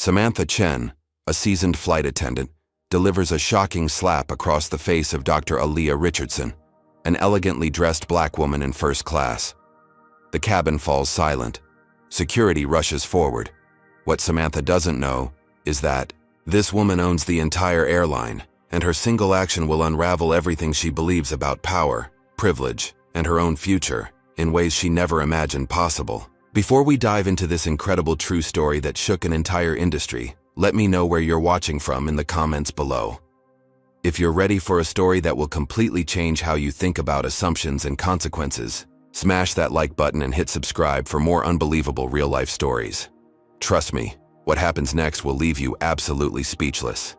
Samantha Chen, a seasoned flight attendant, delivers a shocking slap across the face of Dr. Aaliyah Richardson, an elegantly dressed black woman in first class. The cabin falls silent. Security rushes forward. What Samantha doesn't know is that this woman owns the entire airline, and her single action will unravel everything she believes about power, privilege, and her own future in ways she never imagined possible. Before we dive into this incredible true story that shook an entire industry, let me know where you're watching from in the comments below. If you're ready for a story that will completely change how you think about assumptions and consequences, smash that like button and hit subscribe for more unbelievable real-life stories. Trust me, what happens next will leave you absolutely speechless.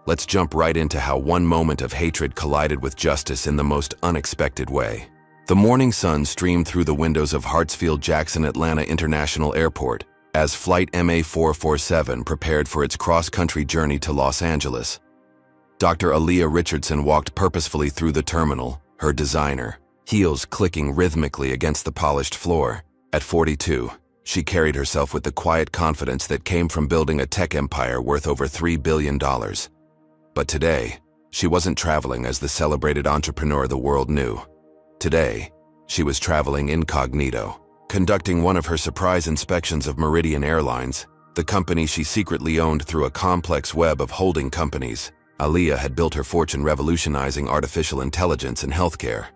Let's jump right into how one moment of hatred collided with justice in the most unexpected way. The morning sun streamed through the windows of Hartsfield-Jackson Atlanta International Airport as Flight MA447 prepared for its cross-country journey to Los Angeles. Dr. Aaliyah Richardson walked purposefully through the terminal, her designer, heels clicking rhythmically against the polished floor. At 42, she carried herself with the quiet confidence that came from building a tech empire worth over $3 billion. But today, she wasn't traveling as the celebrated entrepreneur the world knew. Today, she was traveling incognito, conducting one of her surprise inspections of Meridian Airlines, the company she secretly owned through a complex web of holding companies. Aaliyah had built her fortune revolutionizing artificial intelligence in healthcare.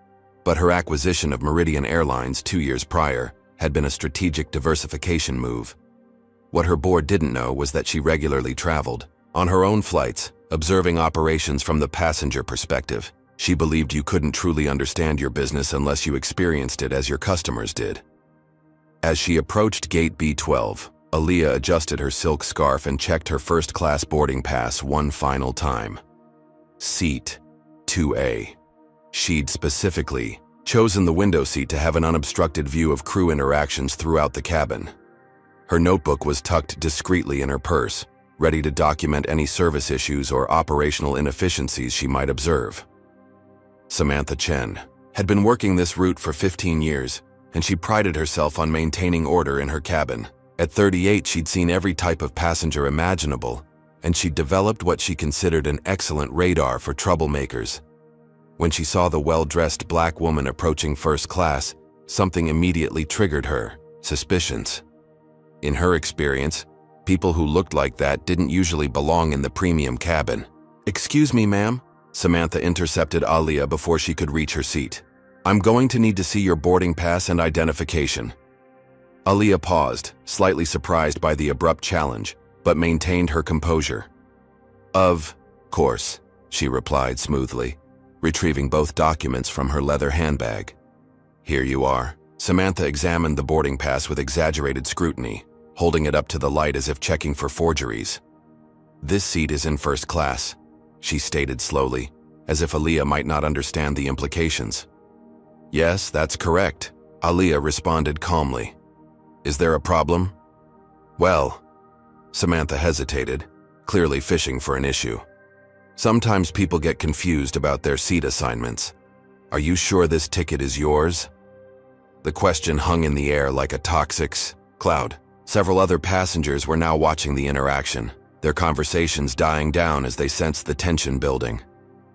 But her acquisition of Meridian Airlines 2 years prior had been a strategic diversification move. What her board didn't know was that she regularly traveled on her own flights, observing operations from the passenger perspective. She believed you couldn't truly understand your business unless you experienced it as your customers did. As she approached Gate B12, Aaliyah adjusted her silk scarf and checked her first-class boarding pass one final time. Seat 2A. She'd specifically chosen the window seat to have an unobstructed view of crew interactions throughout the cabin. Her notebook was tucked discreetly in her purse, ready to document any service issues or operational inefficiencies she might observe. Samantha Chen had been working this route for 15 years, and she prided herself on maintaining order in her cabin. At 38, she'd seen every type of passenger imaginable, and she'd developed what she considered an excellent radar for troublemakers. When she saw the well-dressed black woman approaching first class, something immediately triggered her suspicions. In her experience, people who looked like that didn't usually belong in the premium cabin. "Excuse me, ma'am," Samantha intercepted Aaliyah before she could reach her seat. "I'm going to need to see your boarding pass and identification." Aaliyah paused, slightly surprised by the abrupt challenge, but maintained her composure. "Of course," she replied smoothly, retrieving both documents from her leather handbag. "Here you are." Samantha examined the boarding pass with exaggerated scrutiny, holding it up to the light as if checking for forgeries. "This seat is in first class," she stated slowly, as if Aaliyah might not understand the implications. "Yes, that's correct," Aaliyah responded calmly. "Is there a problem?" "Well," Samantha hesitated, clearly fishing for an issue. "Sometimes people get confused about their seat assignments. Are you sure this ticket is yours?" The question hung in the air like a toxic cloud. Several other passengers were now watching the interaction, their conversations dying down as they sensed the tension building.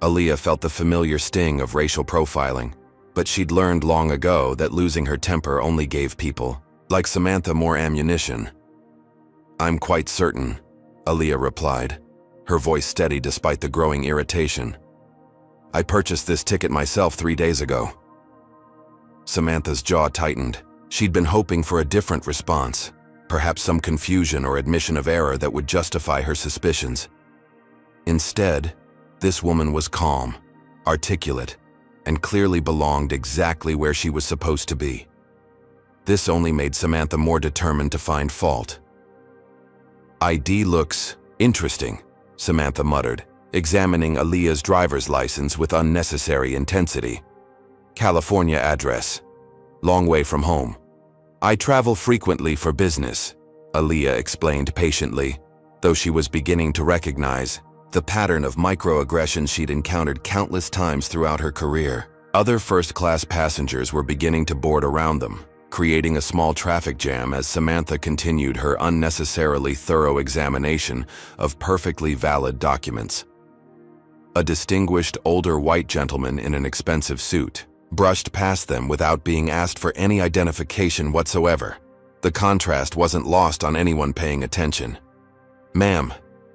Aaliyah felt the familiar sting of racial profiling, but she'd learned long ago that losing her temper only gave people like Samantha more ammunition. "I'm quite certain," Aaliyah replied, her voice steady despite the growing irritation. "I purchased this ticket myself 3 days ago." Samantha's jaw tightened. She'd been hoping for a different response, perhaps some confusion or admission of error that would justify her suspicions. Instead, this woman was calm, articulate, and clearly belonged exactly where she was supposed to be. This only made Samantha more determined to find fault. "ID looks interesting," Samantha muttered, examining Aaliyah's driver's license with unnecessary intensity. "California address. Long way from home." "I travel frequently for business," Aaliyah explained patiently, though she was beginning to recognize the pattern of microaggressions she'd encountered countless times throughout her career. Other first-class passengers were beginning to board around them, creating a small traffic jam as Samantha continued her unnecessarily thorough examination of perfectly valid documents. A distinguished older white gentleman in an expensive suit brushed past them without being asked for any identification whatsoever. The contrast wasn't lost on anyone paying attention. "Ma'am,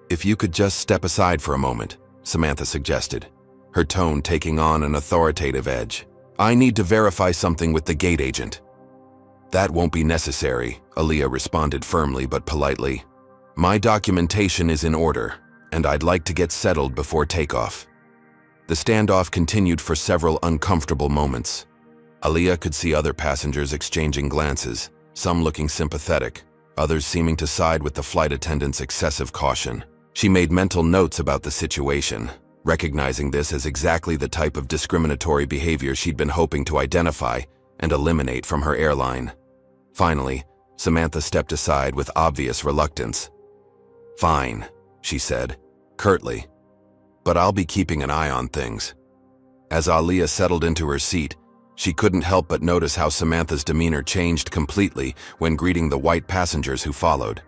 if you could just step aside for a moment," Samantha suggested, her tone taking on an authoritative edge. "I need to verify something with the gate agent." "That won't be necessary," Aaliyah responded firmly but politely. "My documentation is in order, and I'd like to get settled before takeoff." The standoff continued for several uncomfortable moments. Aaliyah could see other passengers exchanging glances, some looking sympathetic, others seeming to side with the flight attendant's excessive caution. She made mental notes about the situation, recognizing this as exactly the type of discriminatory behavior she'd been hoping to identify and eliminate from her airline. Finally, Samantha stepped aside with obvious reluctance. "Fine," she said, curtly, "but I'll be keeping an eye on things." As Aaliyah settled into her seat, she couldn't help but notice how Samantha's demeanor changed completely when greeting the white passengers who followed.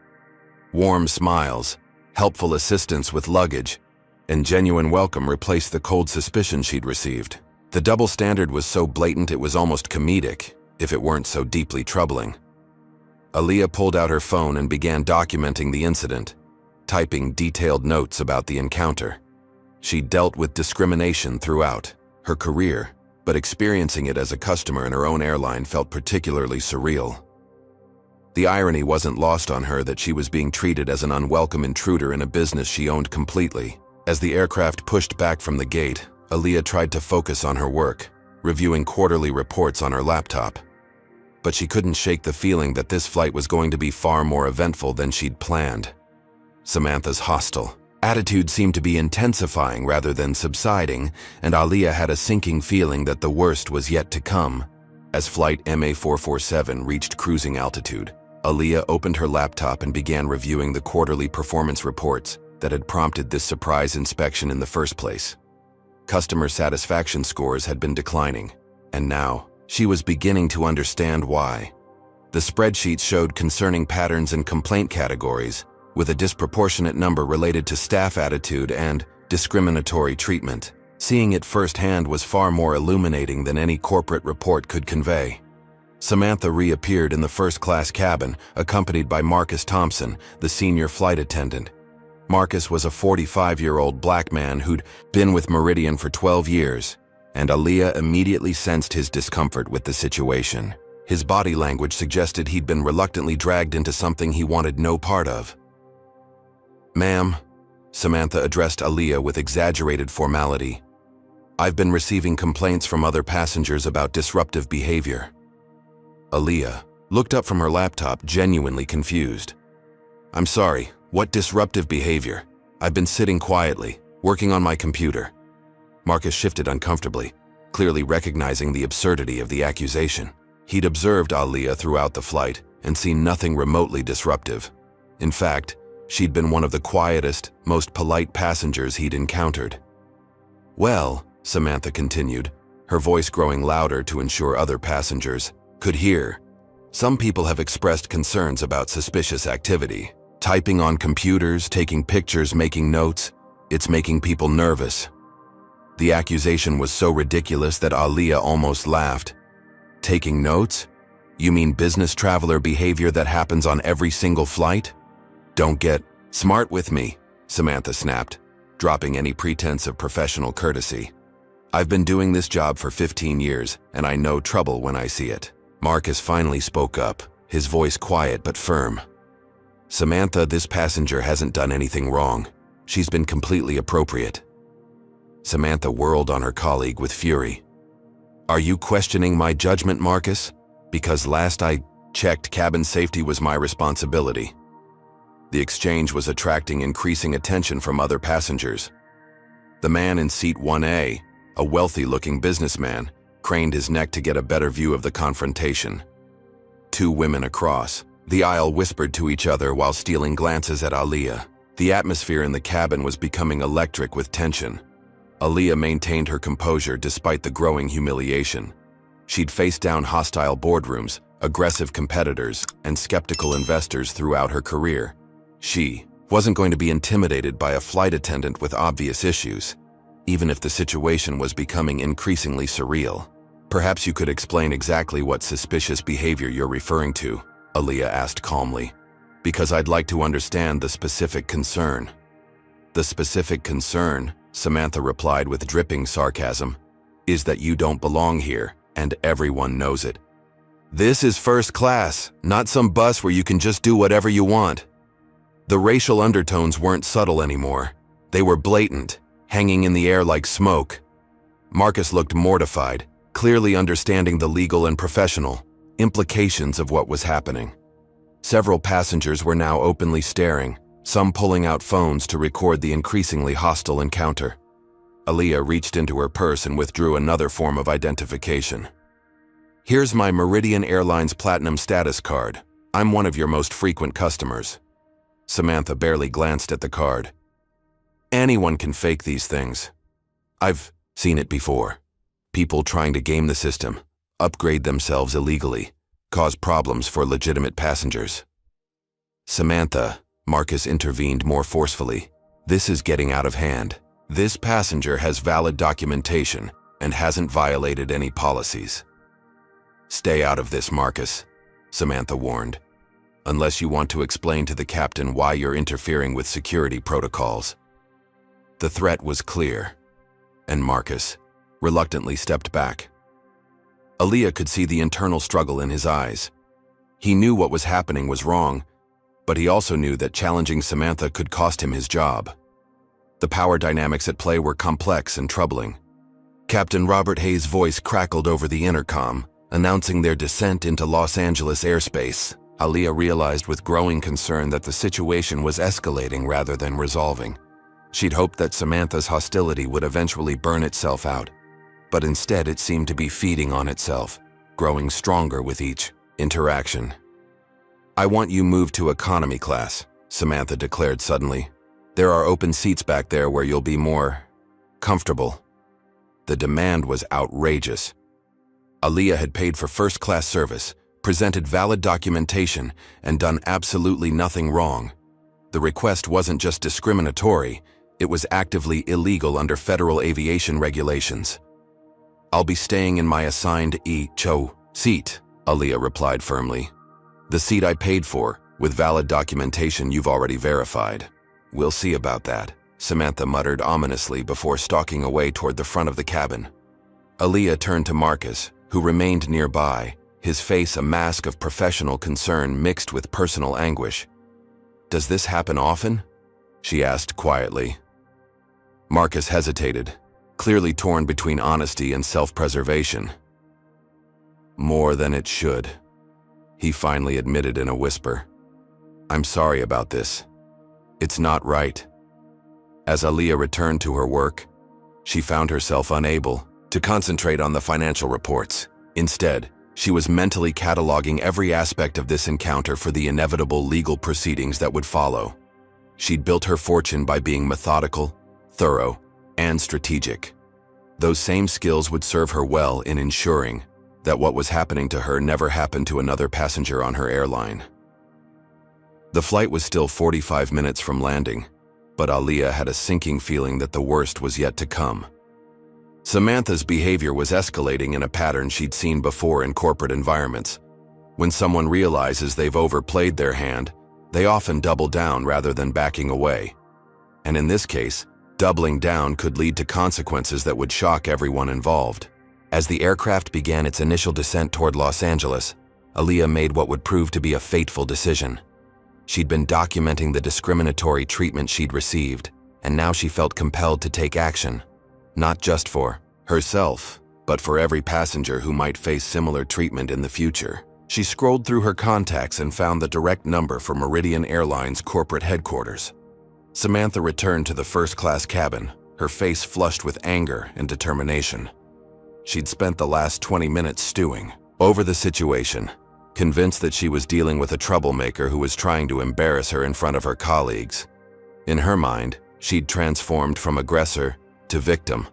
Warm smiles, helpful assistance with luggage, and genuine welcome replaced the cold suspicion she'd received. The double standard was so blatant it was almost comedic, if it weren't so deeply troubling. Aaliyah pulled out her phone and began documenting the incident, typing detailed notes about the encounter. She'd dealt with discrimination throughout her career, but experiencing it as a customer in her own airline felt particularly surreal. The irony wasn't lost on her that she was being treated as an unwelcome intruder in a business she owned completely. As the aircraft pushed back from the gate, Aaliyah tried to focus on her work, reviewing quarterly reports on her laptop. But she couldn't shake the feeling that this flight was going to be far more eventful than she'd planned. Samantha's hostile attitude seemed to be intensifying rather than subsiding, and Aaliyah had a sinking feeling that the worst was yet to come. As flight MA447 reached cruising altitude, Aaliyah opened her laptop and began reviewing the quarterly performance reports that had prompted this surprise inspection in the first place. Customer satisfaction scores had been declining, and now she was beginning to understand why. The spreadsheets showed concerning patterns and complaint categories, with a disproportionate number related to staff attitude and discriminatory treatment. Seeing it firsthand was far more illuminating than any corporate report could convey. Samantha reappeared in the first-class cabin, accompanied by Marcus Thompson, the senior flight attendant. Marcus was a 45-year-old black man who'd been with Meridian for 12 years, and Aaliyah immediately sensed his discomfort with the situation. His body language suggested he'd been reluctantly dragged into something he wanted no part of. "Ma'am," Samantha addressed Aaliyah with exaggerated formality, "I've been receiving complaints from other passengers about disruptive behavior." Aaliyah looked up from her laptop, genuinely confused. "I'm sorry, what disruptive behavior? I've been sitting quietly, working on my computer." Marcus shifted uncomfortably, clearly recognizing the absurdity of the accusation. He'd observed Aaliyah throughout the flight and seen nothing remotely disruptive. In fact, she'd been one of the quietest, most polite passengers he'd encountered. "Well," Samantha continued, her voice growing louder to ensure other passengers could hear, "some people have expressed concerns about suspicious activity. Typing on computers, taking pictures, making notes, it's making people nervous." The accusation was so ridiculous that Aaliyah almost laughed. "Taking notes? You mean business traveler behavior that happens on every single flight? Don't get smart with me," Samantha snapped, dropping any pretense of professional courtesy. "I've been doing this job for 15 years, and I know trouble when I see it." Marcus finally spoke up, his voice quiet but firm. "Samantha, this passenger hasn't done anything wrong. She's been completely appropriate." Samantha whirled on her colleague with fury. "Are you questioning my judgment, Marcus? Because last I checked, cabin safety was my responsibility." The exchange was attracting increasing attention from other passengers. The man in seat 1A, a wealthy-looking businessman, craned his neck to get a better view of the confrontation. Two women across the aisle whispered to each other while stealing glances at Aaliyah. The atmosphere in the cabin was becoming electric with tension. Aaliyah maintained her composure despite the growing humiliation. She'd faced down hostile boardrooms, aggressive competitors, and skeptical investors throughout her career. She wasn't going to be intimidated by a flight attendant with obvious issues, even if the situation was becoming increasingly surreal. "Perhaps you could explain exactly what suspicious behavior you're referring to," Aaliyah asked calmly, "because I'd like to understand the specific concern." "The specific concern," Samantha replied with dripping sarcasm, "is that you don't belong here, and everyone knows it. This is first class, not some bus where you can just do whatever you want." The racial undertones weren't subtle anymore. They were blatant, hanging in the air like smoke. Marcus looked mortified, clearly understanding the legal and professional implications of what was happening. Several passengers were now openly staring, some pulling out phones to record the increasingly hostile encounter. Aaliyah reached into her purse and withdrew another form of identification. "Here's my Meridian Airlines Platinum status card. I'm one of your most frequent customers." Samantha barely glanced at the card. "Anyone can fake these things. I've seen it before. People trying to game the system, upgrade themselves illegally, cause problems for legitimate passengers." "Samantha," Marcus intervened more forcefully, "this is getting out of hand. This passenger has valid documentation and hasn't violated any policies." "Stay out of this, Marcus," Samantha warned, "unless you want to explain to the captain why you're interfering with security protocols." The threat was clear, and Marcus reluctantly stepped back. Aaliyah could see the internal struggle in his eyes. He knew what was happening was wrong, but he also knew that challenging Samantha could cost him his job. The power dynamics at play were complex and troubling. Captain Robert Hayes' voice crackled over the intercom, announcing their descent into Los Angeles airspace. Aaliyah realized with growing concern that the situation was escalating rather than resolving. She'd hoped that Samantha's hostility would eventually burn itself out, but instead it seemed to be feeding on itself, growing stronger with each interaction. "I want you moved to economy class," Samantha declared suddenly. "There are open seats back there where you'll be more comfortable." The demand was outrageous. Aaliyah had paid for first-class service, presented valid documentation, and done absolutely nothing wrong. The request wasn't just discriminatory, it was actively illegal under federal aviation regulations. "I'll be staying in my assigned E-CHO seat," Aaliyah replied firmly. "The seat I paid for, with valid documentation you've already verified." "We'll see about that," Samantha muttered ominously before stalking away toward the front of the cabin. Aaliyah turned to Marcus, who remained nearby, his face a mask of professional concern mixed with personal anguish. "Does this happen often?" she asked quietly. Marcus hesitated, clearly torn between honesty and self-preservation. "More than it should," he finally admitted in a whisper. "I'm sorry about this. It's not right." As Aaliyah returned to her work, she found herself unable to concentrate on the financial reports. Instead, she was mentally cataloging every aspect of this encounter for the inevitable legal proceedings that would follow. She'd built her fortune by being methodical, thorough, and strategic. Those same skills would serve her well in ensuring that what was happening to her never happened to another passenger on her airline. The flight was still 45 minutes from landing, but Aaliyah had a sinking feeling that the worst was yet to come. Samantha's behavior was escalating in a pattern she'd seen before in corporate environments. When someone realizes they've overplayed their hand, they often double down rather than backing away. And in this case, doubling down could lead to consequences that would shock everyone involved. As the aircraft began its initial descent toward Los Angeles, Aaliyah made what would prove to be a fateful decision. She'd been documenting the discriminatory treatment she'd received, and now she felt compelled to take action, not just for herself, but for every passenger who might face similar treatment in the future. She scrolled through her contacts and found the direct number for Meridian Airlines corporate headquarters. Samantha returned to the first-class cabin, her face flushed with anger and determination. She'd spent the last 20 minutes stewing over the situation, convinced that she was dealing with a troublemaker who was trying to embarrass her in front of her colleagues. In her mind, she'd transformed from aggressor to victim,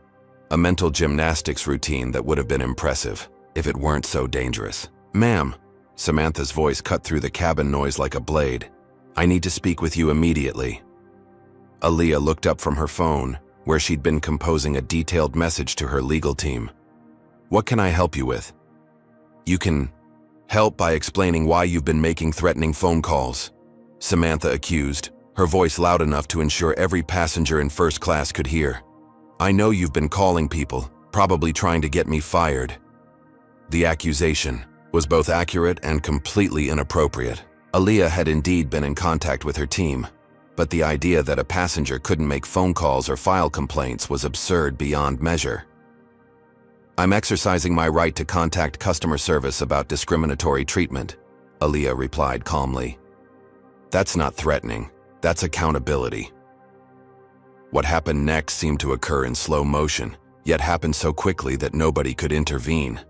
a mental gymnastics routine that would have been impressive if it weren't so dangerous. "Ma'am," Samantha's voice cut through the cabin noise like a blade. "I need to speak with you immediately." Aaliyah looked up from her phone, where she'd been composing a detailed message to her legal team. "What can I help you with?" "You can help by explaining why you've been making threatening phone calls," Samantha accused, her voice loud enough to ensure every passenger in first class could hear. "I know you've been calling people, probably trying to get me fired." The accusation was both accurate and completely inappropriate. Aaliyah had indeed been in contact with her team, but the idea that a passenger couldn't make phone calls or file complaints was absurd beyond measure. "I'm exercising my right to contact customer service about discriminatory treatment," Aaliyah replied calmly. "That's not threatening, that's accountability." What happened next seemed to occur in slow motion, yet happened so quickly that nobody could intervene.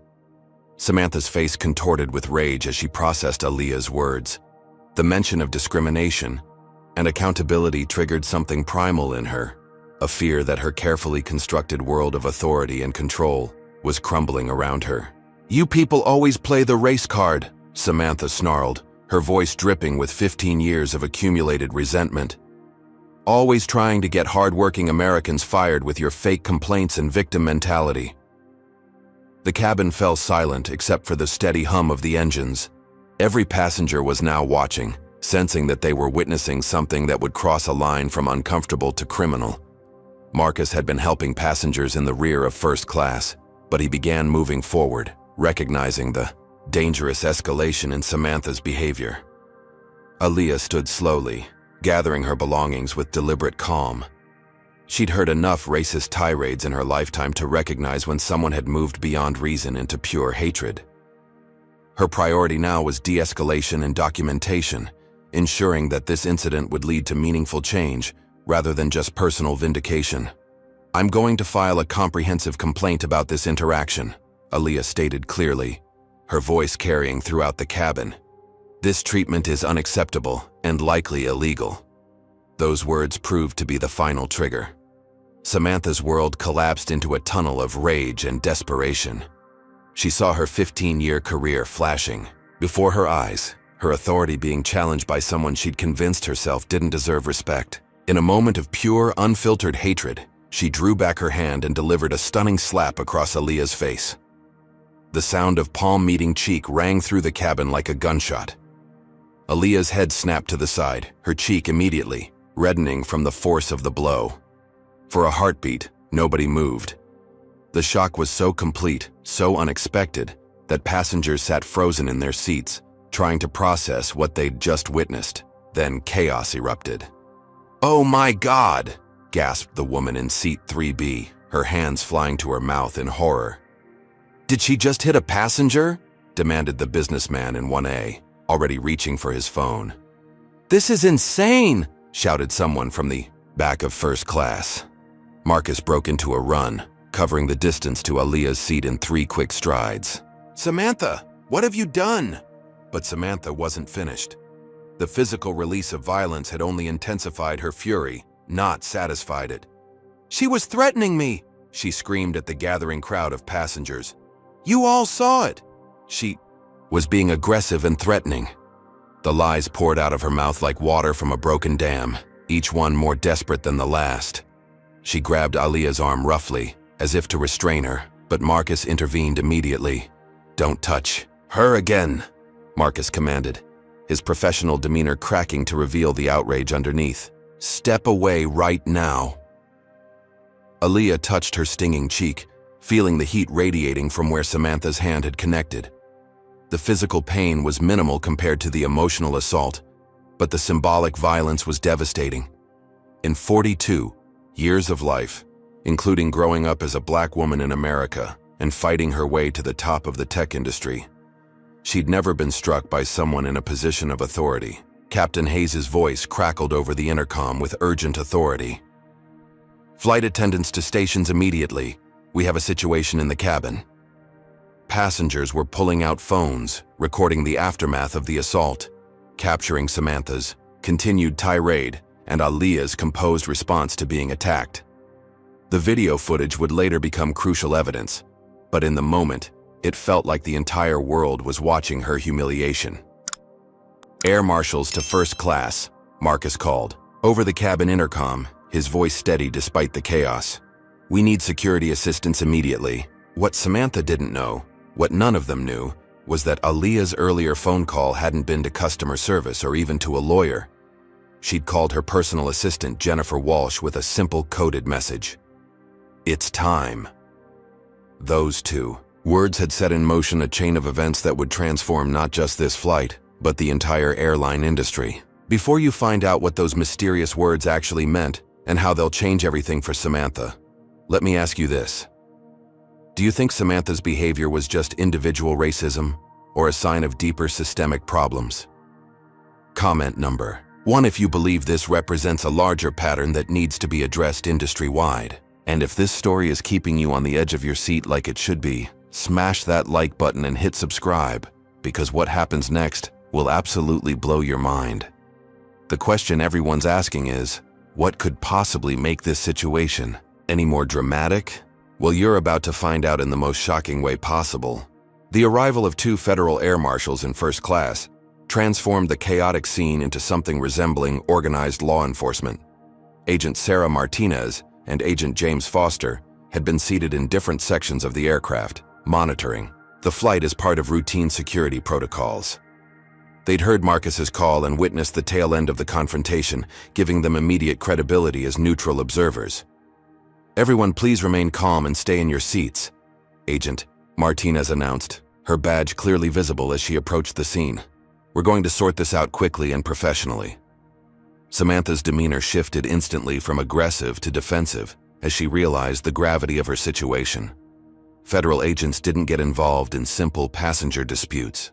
Samantha's face contorted with rage as she processed Aaliyah's words. The mention of discrimination and accountability triggered something primal in her, a fear that her carefully constructed world of authority and control was crumbling around her. "You people always play the race card," Samantha snarled, her voice dripping with 15 years of accumulated resentment. "Always trying to get hard-working Americans fired with your fake complaints and victim mentality." The cabin fell silent except for the steady hum of the engines. Every passenger was now watching, sensing that they were witnessing something that would cross a line from uncomfortable to criminal. Marcus had been helping passengers in the rear of first class, but he began moving forward, recognizing the dangerous escalation in Samantha's behavior. Aaliyah stood slowly, gathering her belongings with deliberate calm. She'd heard enough racist tirades in her lifetime to recognize when someone had moved beyond reason into pure hatred. Her priority now was de-escalation and documentation, ensuring that this incident would lead to meaningful change rather than just personal vindication. "I'm going to file a comprehensive complaint about this interaction," Aaliyah stated clearly, her voice carrying throughout the cabin. "This treatment is unacceptable and likely illegal." Those words proved to be the final trigger. Samantha's world collapsed into a tunnel of rage and desperation. She saw her 15-year career flashing before her eyes, her authority being challenged by someone she'd convinced herself didn't deserve respect. In a moment of pure, unfiltered hatred, she drew back her hand and delivered a stunning slap across Aaliyah's face. The sound of palm meeting cheek rang through the cabin like a gunshot. Aaliyah's head snapped to the side, her cheek immediately reddening from the force of the blow. For a heartbeat, nobody moved. The shock was so complete, so unexpected, that passengers sat frozen in their seats, trying to process what they'd just witnessed. Then chaos erupted. "Oh my God!" gasped the woman in seat 3B, her hands flying to her mouth in horror. "Did she just hit a passenger?" demanded the businessman in 1A, already reaching for his phone. "This is insane!" shouted someone from the back of first class. Marcus broke into a run, covering the distance to Aaliyah's seat in 3 quick strides. "Samantha, what have you done?" But Samantha wasn't finished. The physical release of violence had only intensified her fury, not satisfied it. "She was threatening me," she screamed at the gathering crowd of passengers. "You all saw it." She was being aggressive and threatening. The lies poured out of her mouth like water from a broken dam, each one more desperate than the last. She grabbed Aaliyah's arm roughly, as if to restrain her, but Marcus intervened immediately. "Don't touch her again," Marcus commanded, his professional demeanor cracking to reveal the outrage underneath. "Step away right now." Aaliyah touched her stinging cheek, feeling the heat radiating from where Samantha's hand had connected. The physical pain was minimal compared to the emotional assault, but the symbolic violence was devastating. In 42 years of life, including growing up as a black woman in America and fighting her way to the top of the tech industry, she'd never been struck by someone in a position of authority. Captain Hayes's voice crackled over the intercom with urgent authority. "Flight attendants to stations immediately. We have a situation in the cabin." Passengers were pulling out phones, recording the aftermath of the assault, capturing Samantha's continued tirade and Aaliyah's composed response to being attacked. The video footage would later become crucial evidence, but in the moment, It felt like the entire world was watching her humiliation. "Air marshals to first class," Marcus called. Over the cabin intercom, his voice steady despite the chaos. "We need security assistance immediately." What Samantha didn't know, what none of them knew, was that Aaliyah's earlier phone call hadn't been to customer service or even to a lawyer. She'd called her personal assistant, Jennifer Walsh, with a simple coded message. "It's time." Those two words had set in motion a chain of events that would transform not just this flight, but the entire airline industry. Before you find out what those mysterious words actually meant and how they'll change everything for Samantha, let me ask you this. Do you think Samantha's behavior was just individual racism or a sign of deeper systemic problems? Comment number 1 if you believe this represents a larger pattern that needs to be addressed industry-wide. And if this story is keeping you on the edge of your seat like it should be, smash that like button and hit subscribe, because what happens next will absolutely blow your mind. The question everyone's asking is, what could possibly make this situation any more dramatic? Well, you're about to find out in the most shocking way possible. The arrival of 2 federal air marshals in first class transformed the chaotic scene into something resembling organized law enforcement. Agent Sarah Martinez and Agent James Foster had been seated in different sections of the aircraft, monitoring the flight as part of routine security protocols. They'd heard Marcus's call and witnessed the tail end of the confrontation, giving them immediate credibility as neutral observers. "Everyone please remain calm and stay in your seats," Agent Martinez announced, her badge clearly visible as she approached the scene. "We're going to sort this out quickly and professionally." Samantha's demeanor shifted instantly from aggressive to defensive as she realized the gravity of her situation. Federal agents didn't get involved in simple passenger disputes.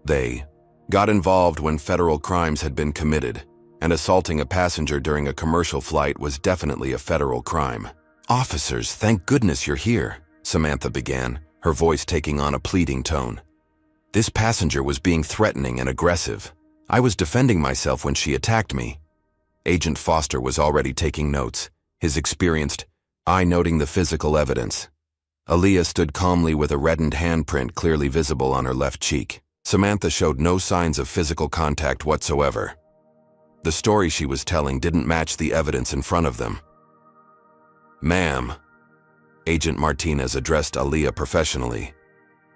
They got involved when federal crimes had been committed, and assaulting a passenger during a commercial flight was definitely a federal crime. "Officers, thank goodness you're here," Samantha began, her voice taking on a pleading tone. "This passenger was being threatening and aggressive. I was defending myself when she attacked me." Agent Foster was already taking notes, his experienced eye noting the physical evidence. Aaliyah stood calmly with a reddened handprint clearly visible on her left cheek. Samantha showed no signs of physical contact whatsoever. The story she was telling didn't match the evidence in front of them. "Ma'am," Agent Martinez addressed Aaliyah professionally,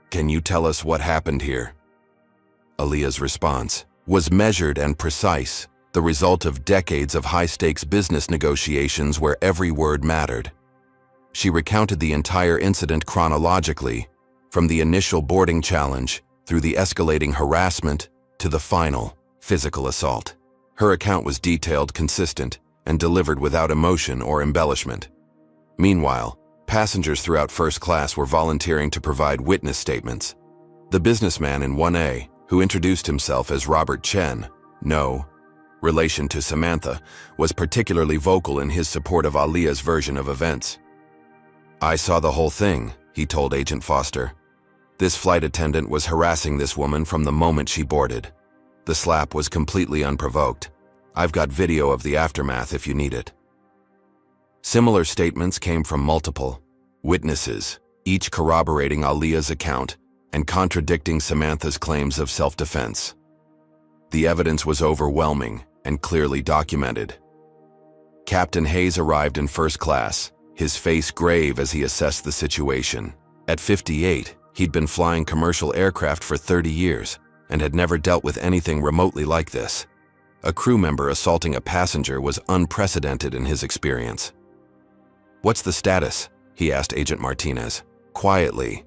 "can you tell us what happened here?" Aaliyah's response was measured and precise, the result of decades of high-stakes business negotiations where every word mattered. She recounted the entire incident chronologically, from the initial boarding challenge through the escalating harassment to the final physical assault. Her account was detailed, consistent, and delivered without emotion or embellishment. Meanwhile, passengers throughout first class were volunteering to provide witness statements. The businessman in 1A, who introduced himself as Robert Chen, no relation to Samantha, was particularly vocal in his support of Aaliyah's version of events. "I saw the whole thing," he told Agent Foster. "This flight attendant was harassing this woman from the moment she boarded. The slap was completely unprovoked. I've got video of the aftermath if you need it." Similar statements came from multiple witnesses, each corroborating Aaliyah's account and contradicting Samantha's claims of self-defense. The evidence was overwhelming and clearly documented. Captain Hayes arrived in first class, his face grave as he assessed the situation. At 58, he'd been flying commercial aircraft for 30 years and had never dealt with anything remotely like this. A crew member assaulting a passenger was unprecedented in his experience. "What's the status?" he asked Agent Martinez, quietly.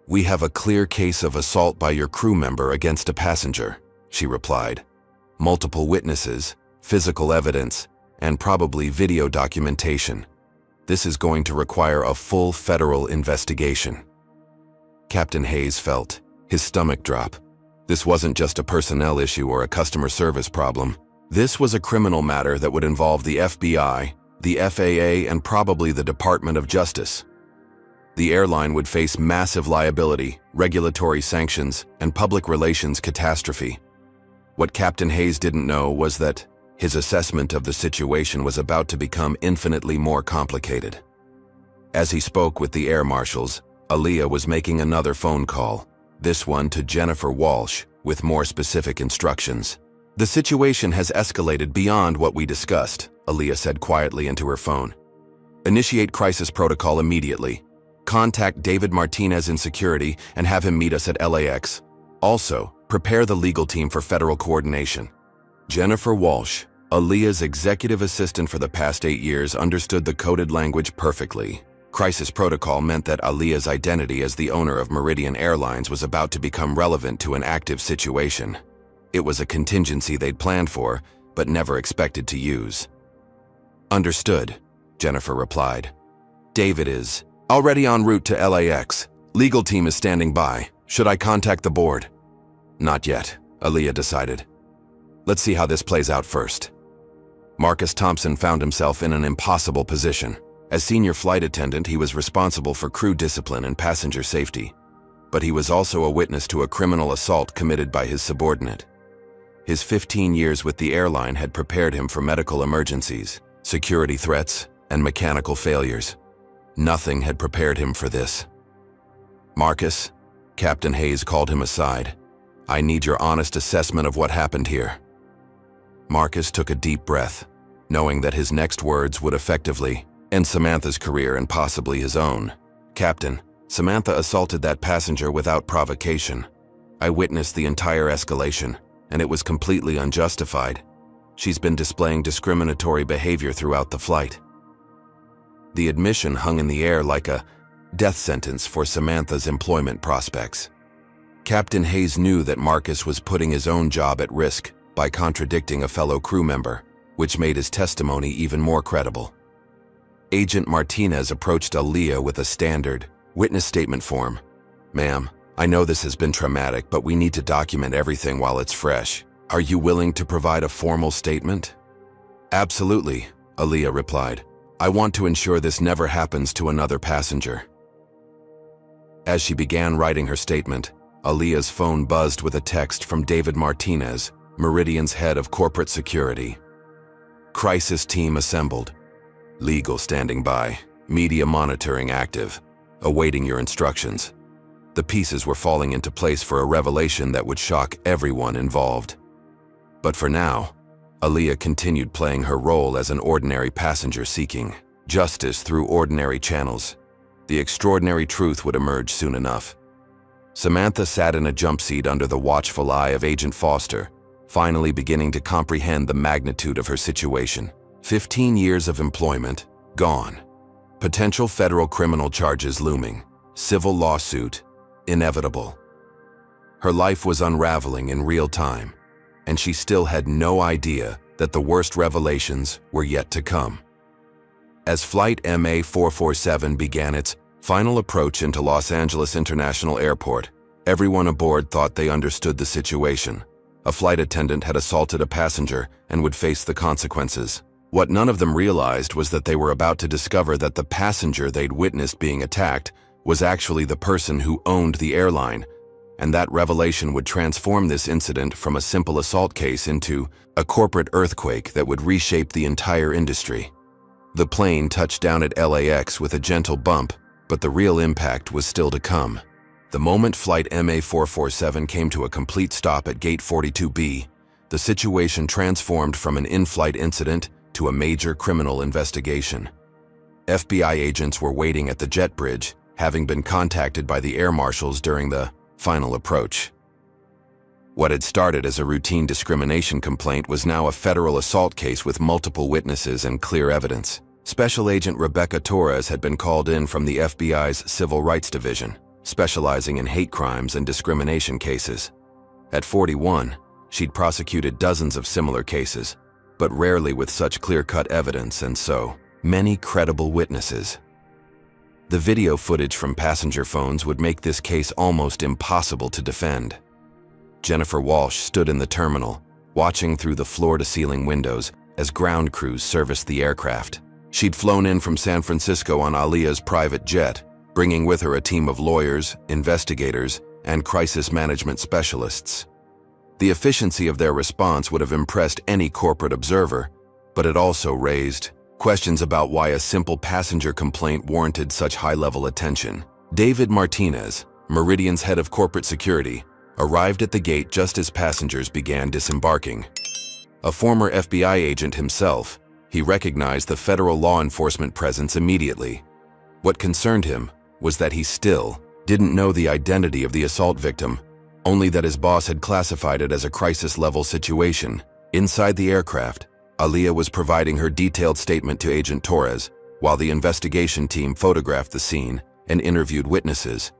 "We have a clear case of assault by your crew member against a passenger," she replied. "Multiple witnesses, physical evidence, and probably video documentation. This is going to require a full federal investigation." Captain Hayes felt his stomach drop. This wasn't just a personnel issue or a customer service problem. This was a criminal matter that would involve the FBI, the FAA, and probably the Department of Justice. The airline would face massive liability, regulatory sanctions, and public relations catastrophe. What Captain Hayes didn't know was that his assessment of the situation was about to become infinitely more complicated. As he spoke with the air marshals, Aaliyah was making another phone call, this one to Jennifer Walsh, with more specific instructions. "The situation has escalated beyond what we discussed," Aaliyah said quietly into her phone. "Initiate crisis protocol immediately. Contact David Martinez in security and have him meet us at LAX. Also, prepare the legal team for federal coordination." Jennifer Walsh, Aaliyah's executive assistant for the past 8 years, understood the coded language perfectly. Crisis protocol meant that Aaliyah's identity as the owner of Meridian Airlines was about to become relevant to an active situation. It was a contingency they'd planned for, but never expected to use. "Understood," Jennifer replied. "David is already en route to LAX. Legal team is standing by. Should I contact the board?" "Not yet," Aaliyah decided. "Let's see how this plays out first." Marcus Thompson found himself in an impossible position. As senior flight attendant, he was responsible for crew discipline and passenger safety. But he was also a witness to a criminal assault committed by his subordinate. His 15 years with the airline had prepared him for medical emergencies, security threats, and mechanical failures. Nothing had prepared him for this. "Marcus," Captain Hayes called him aside, "I need your honest assessment of what happened here." Marcus took a deep breath, knowing that his next words would effectively end Samantha's career and possibly his own. "Captain, Samantha assaulted that passenger without provocation. I witnessed the entire escalation, and it was completely unjustified. She's been displaying discriminatory behavior throughout the flight." The admission hung in the air like a death sentence for Samantha's employment prospects. Captain Hayes knew that Marcus was putting his own job at risk by contradicting a fellow crew member, which made his testimony even more credible. Agent Martinez approached Aaliyah with a standard witness statement form. "Ma'am, I know this has been traumatic, but we need to document everything while it's fresh. Are you willing to provide a formal statement?" "Absolutely," Aaliyah replied. "I want to ensure this never happens to another passenger." As she began writing her statement, Aaliyah's phone buzzed with a text from David Martinez, Meridian's head of corporate security. "Crisis team assembled. Legal standing by. Media monitoring active. Awaiting your instructions." The pieces were falling into place for a revelation that would shock everyone involved. But for now, Aaliyah continued playing her role as an ordinary passenger seeking justice through ordinary channels. The extraordinary truth would emerge soon enough. Samantha sat in a jump seat under the watchful eye of Agent Foster, finally beginning to comprehend the magnitude of her situation. 15 years of employment, gone. Potential federal criminal charges looming. Civil lawsuit, inevitable. Her life was unraveling in real time, and she still had no idea that the worst revelations were yet to come. As Flight MA447 began its final approach into Los Angeles International Airport, everyone aboard thought they understood the situation. A flight attendant had assaulted a passenger and would face the consequences. What none of them realized was that they were about to discover that the passenger they'd witnessed being attacked was actually the person who owned the airline, and that revelation would transform this incident from a simple assault case into a corporate earthquake that would reshape the entire industry. The plane touched down at LAX with a gentle bump, but the real impact was still to come. The moment Flight MA447 came to a complete stop at Gate 42B, the situation transformed from an in-flight incident to a major criminal investigation. FBI agents were waiting at the jet bridge, having been contacted by the air marshals during the final approach. What had started as a routine discrimination complaint was now a federal assault case with multiple witnesses and clear evidence. Special Agent Rebecca Torres had been called in from the FBI's Civil Rights Division, specializing in hate crimes and discrimination cases. At 41, she'd prosecuted dozens of similar cases, but rarely with such clear-cut evidence and so many credible witnesses. The video footage from passenger phones would make this case almost impossible to defend. Jennifer Walsh stood in the terminal, watching through the floor-to-ceiling windows as ground crews serviced the aircraft. She'd flown in from San Francisco on Aaliyah's private jet, bringing with her a team of lawyers, investigators, and crisis management specialists. The efficiency of their response would have impressed any corporate observer, but it also raised questions about why a simple passenger complaint warranted such high-level attention. David Martinez, Meridian's head of corporate security, arrived at the gate just as passengers began disembarking. A former FBI agent himself, he recognized the federal law enforcement presence immediately. What concerned him was that he still didn't know the identity of the assault victim, only that his boss had classified it as a crisis-level situation. Inside the aircraft, Aaliyah was providing her detailed statement to Agent Torres, while the investigation team photographed the scene and interviewed witnesses.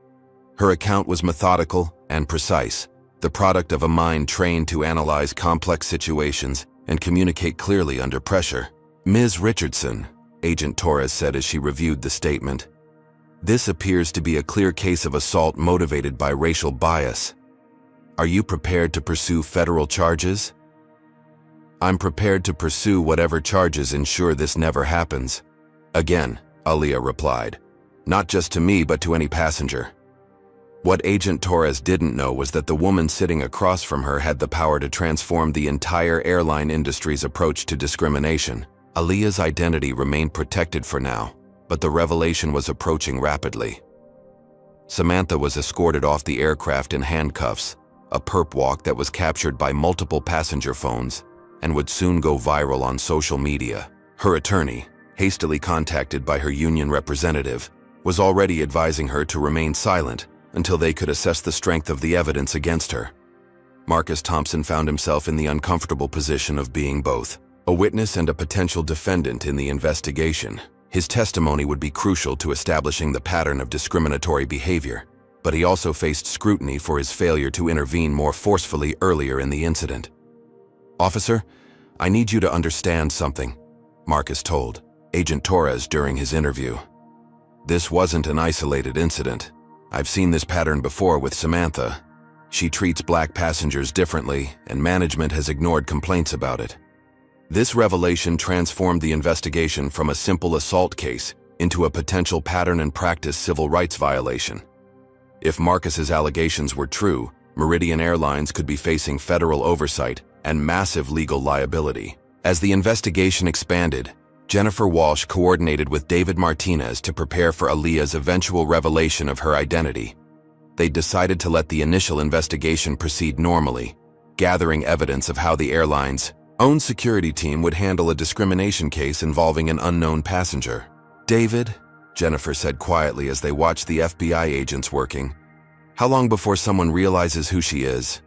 Her account was methodical and precise, the product of a mind trained to analyze complex situations and communicate clearly under pressure. "Ms. Richardson," Agent Torres said as she reviewed the statement, "this appears to be a clear case of assault motivated by racial bias. Are you prepared to pursue federal charges?" "I'm prepared to pursue whatever charges ensure this never happens." Again, Aaliyah replied, "Not just to me but to any passenger." What Agent Torres didn't know was that the woman sitting across from her had the power to transform the entire airline industry's approach to discrimination. Aaliyah's identity remained protected for now, but the revelation was approaching rapidly. Samantha was escorted off the aircraft in handcuffs, a perp walk that was captured by multiple passenger phones and would soon go viral on social media. Her attorney, hastily contacted by her union representative, was already advising her to remain silent until they could assess the strength of the evidence against her. Marcus Thompson found himself in the uncomfortable position of being both a witness and a potential defendant in the investigation. His testimony would be crucial to establishing the pattern of discriminatory behavior, but he also faced scrutiny for his failure to intervene more forcefully earlier in the incident. "Officer, I need you to understand something," Marcus told Agent Torres during his interview. "This wasn't an isolated incident. I've seen this pattern before with Samantha. She treats black passengers differently, and management has ignored complaints about it. This revelation transformed the investigation from a simple assault case into a potential pattern and practice civil rights violation. If Marcus's allegations were true, Meridian Airlines could be facing federal oversight and massive legal liability." As the investigation expanded, Jennifer Walsh coordinated with David Martinez to prepare for Aaliyah's eventual revelation of her identity. They decided to let the initial investigation proceed normally, gathering evidence of how the airline's own security team would handle a discrimination case involving an unknown passenger. "David," Jennifer said quietly as they watched the FBI agents working, "how long before someone realizes who she is?"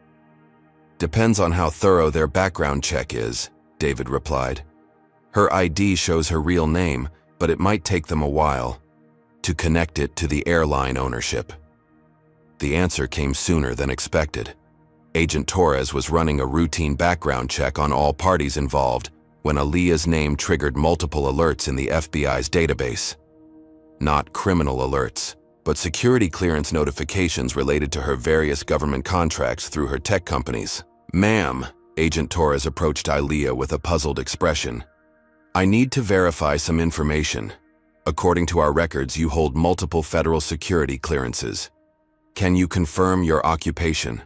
"Depends on how thorough their background check is," David replied. "Her ID shows her real name, but it might take them a while to connect it to the airline ownership." The answer came sooner than expected. Agent Torres was running a routine background check on all parties involved when Aaliyah's name triggered multiple alerts in the FBI's database. Not criminal alerts, but security clearance notifications related to her various government contracts through her tech companies. "Ma'am," Agent Torres approached Aaliyah with a puzzled expression, "I need to verify some information. According to our records, you hold multiple federal security clearances. Can you confirm your occupation?"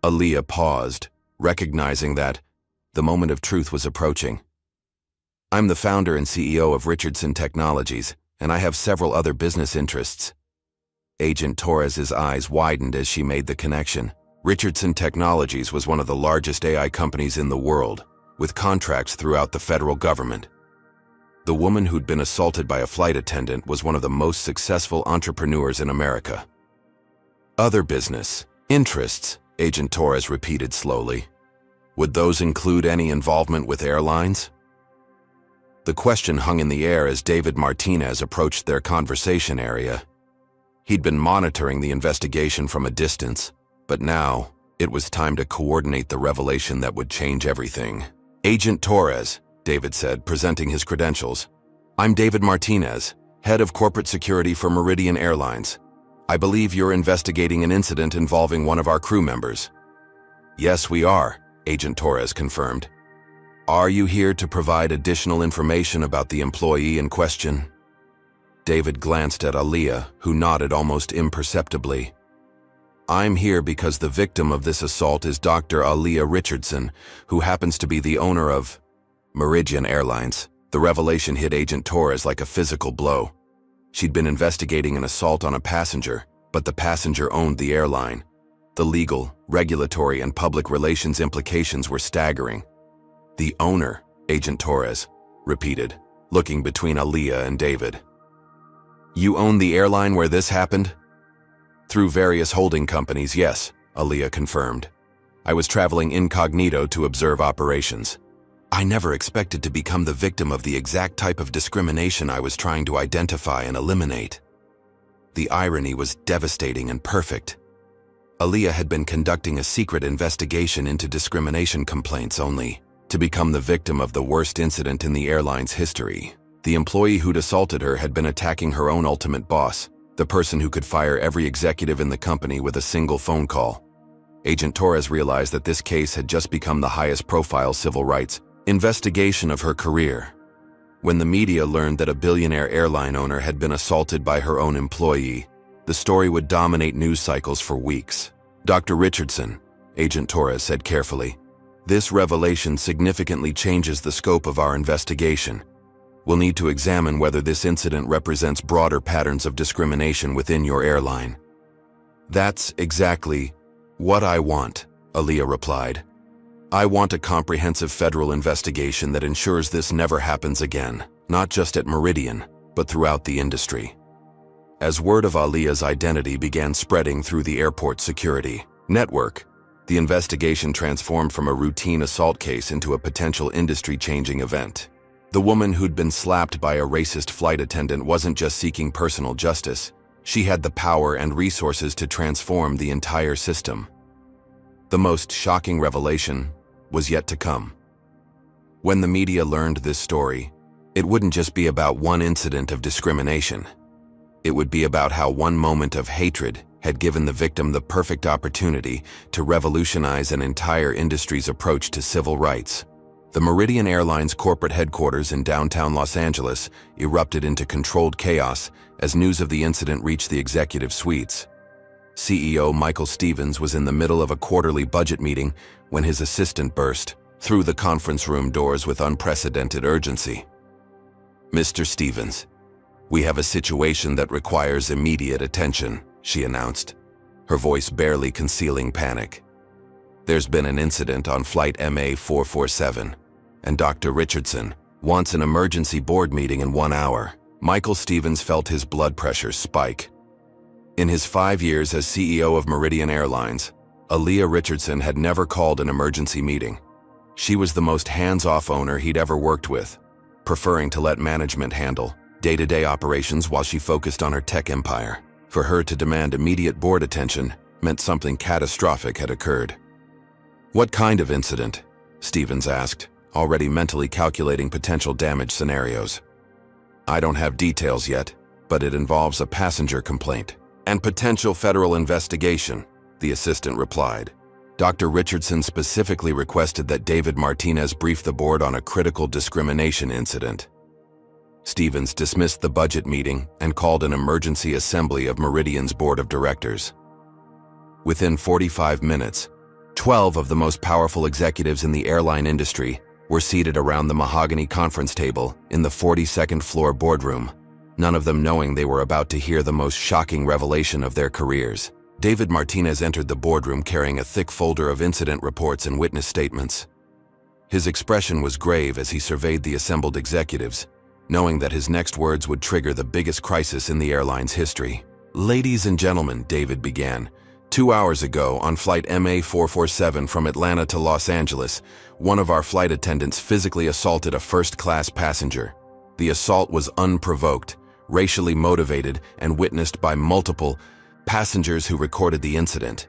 Aaliyah paused, recognizing that the moment of truth was approaching. "I'm the founder and CEO of Richardson Technologies, and I have several other business interests." Agent Torres's eyes widened as she made the connection. Richardson Technologies was one of the largest AI companies in the world, with contracts throughout the federal government. The woman who'd been assaulted by a flight attendant was one of the most successful entrepreneurs in America. "Other business interests," Agent Torres repeated slowly. "Would those include any involvement with airlines?" The question hung in the air as David Martinez approached their conversation area. He'd been monitoring the investigation from a distance, but now it was time to coordinate the revelation that would change everything. "Agent Torres," David said, presenting his credentials. "I'm David Martinez, head of corporate security for Meridian Airlines. I believe you're investigating an incident involving one of our crew members." "Yes, we are," Agent Torres confirmed. "Are you here to provide additional information about the employee in question?" David glanced at Aaliyah, who nodded almost imperceptibly. "I'm here because the victim of this assault is Dr. Aaliyah Richardson, who happens to be the owner of Meridian Airlines." The revelation hit Agent Torres like a physical blow. She'd been investigating an assault on a passenger, but the passenger owned the airline. The legal, regulatory, and public relations implications were staggering. "The owner," Agent Torres repeated, looking between Aaliyah and David. "You own the airline where this happened?" "Through various holding companies, yes," Aaliyah confirmed. "I was traveling incognito to observe operations. I never expected to become the victim of the exact type of discrimination I was trying to identify and eliminate." The irony was devastating and perfect. Aaliyah had been conducting a secret investigation into discrimination complaints only to become the victim of the worst incident in the airline's history. The employee who'd assaulted her had been attacking her own ultimate boss, the person who could fire every executive in the company with a single phone call. Agent Torres realized that this case had just become the highest-profile civil rights investigation of her career. When the media learned that a billionaire airline owner had been assaulted by her own employee, the story would dominate news cycles for weeks. "Dr. Richardson," Agent Torres said carefully, "this revelation significantly changes the scope of our investigation. We'll need to examine whether this incident represents broader patterns of discrimination within your airline." "That's exactly what I want," Aaliyah replied. "I want a comprehensive federal investigation that ensures this never happens again, not just at Meridian, but throughout the industry." As word of Aaliyah's identity began spreading through the airport security network, the investigation transformed from a routine assault case into a potential industry-changing event. The woman who'd been slapped by a racist flight attendant wasn't just seeking personal justice. She had the power and resources to transform the entire system. The most shocking revelation was yet to come. When the media learned this story, it wouldn't just be about one incident of discrimination. It would be about how one moment of hatred had given the victim the perfect opportunity to revolutionize an entire industry's approach to civil rights. The Meridian Airlines corporate headquarters in downtown Los Angeles erupted into controlled chaos as news of the incident reached the executive suites. CEO Michael Stevens was in the middle of a quarterly budget meeting when his assistant burst through the conference room doors with unprecedented urgency. "Mr. Stevens, we have a situation that requires immediate attention," she announced, her voice barely concealing panic. "There's been an incident on flight MA447, and Dr. Richardson wants an emergency board meeting in 1 hour." Michael Stevens felt his blood pressure spike. In his 5 years as CEO of Meridian Airlines, Aaliyah Richardson had never called an emergency meeting. She was the most hands-off owner he'd ever worked with, preferring to let management handle day-to-day operations while she focused on her tech empire. For her to demand immediate board attention meant something catastrophic had occurred. "What kind of incident?" Stevens asked, already mentally calculating potential damage scenarios. "I don't have details yet, but it involves a passenger complaint and potential federal investigation," the assistant replied. Dr. Richardson specifically requested that David Martinez brief the board on a critical discrimination incident. Stevens dismissed the budget meeting and called an emergency assembly of Meridian's board of directors. Within 45 minutes, 12 of the most powerful executives in the airline industry were seated around the mahogany conference table in the 42nd floor boardroom, none of them knowing they were about to hear the most shocking revelation of their careers. David Martinez entered the boardroom carrying a thick folder of incident reports and witness statements. His expression was grave as he surveyed the assembled executives, knowing that his next words would trigger the biggest crisis in the airline's history. "Ladies and gentlemen," David began, 2 hours ago on flight MA447 from Atlanta to Los Angeles, one of our flight attendants physically assaulted a first-class passenger. The assault was unprovoked, racially motivated, and witnessed by multiple passengers who recorded the incident.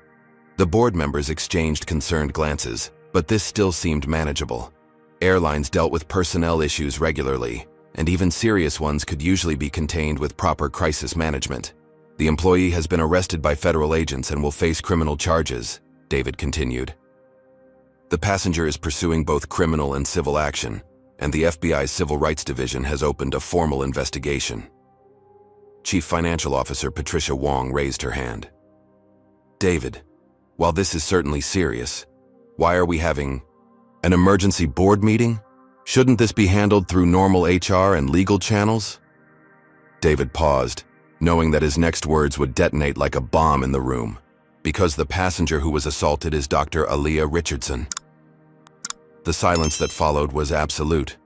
The board members exchanged concerned glances, but this still seemed manageable. Airlines dealt with personnel issues regularly, and even serious ones could usually be contained with proper crisis management. "The employee has been arrested by federal agents and will face criminal charges," David continued. "The passenger is pursuing both criminal and civil action, and the FBI's Civil Rights Division has opened a formal investigation." Chief Financial Officer Patricia Wong raised her hand. "David, while this is certainly serious, why are we having an emergency board meeting? Shouldn't this be handled through normal HR and legal channels?" David paused, knowing that his next words would detonate like a bomb in the room. Because the passenger who was assaulted is Dr. Aaliyah Richardson. The silence that followed was absolute.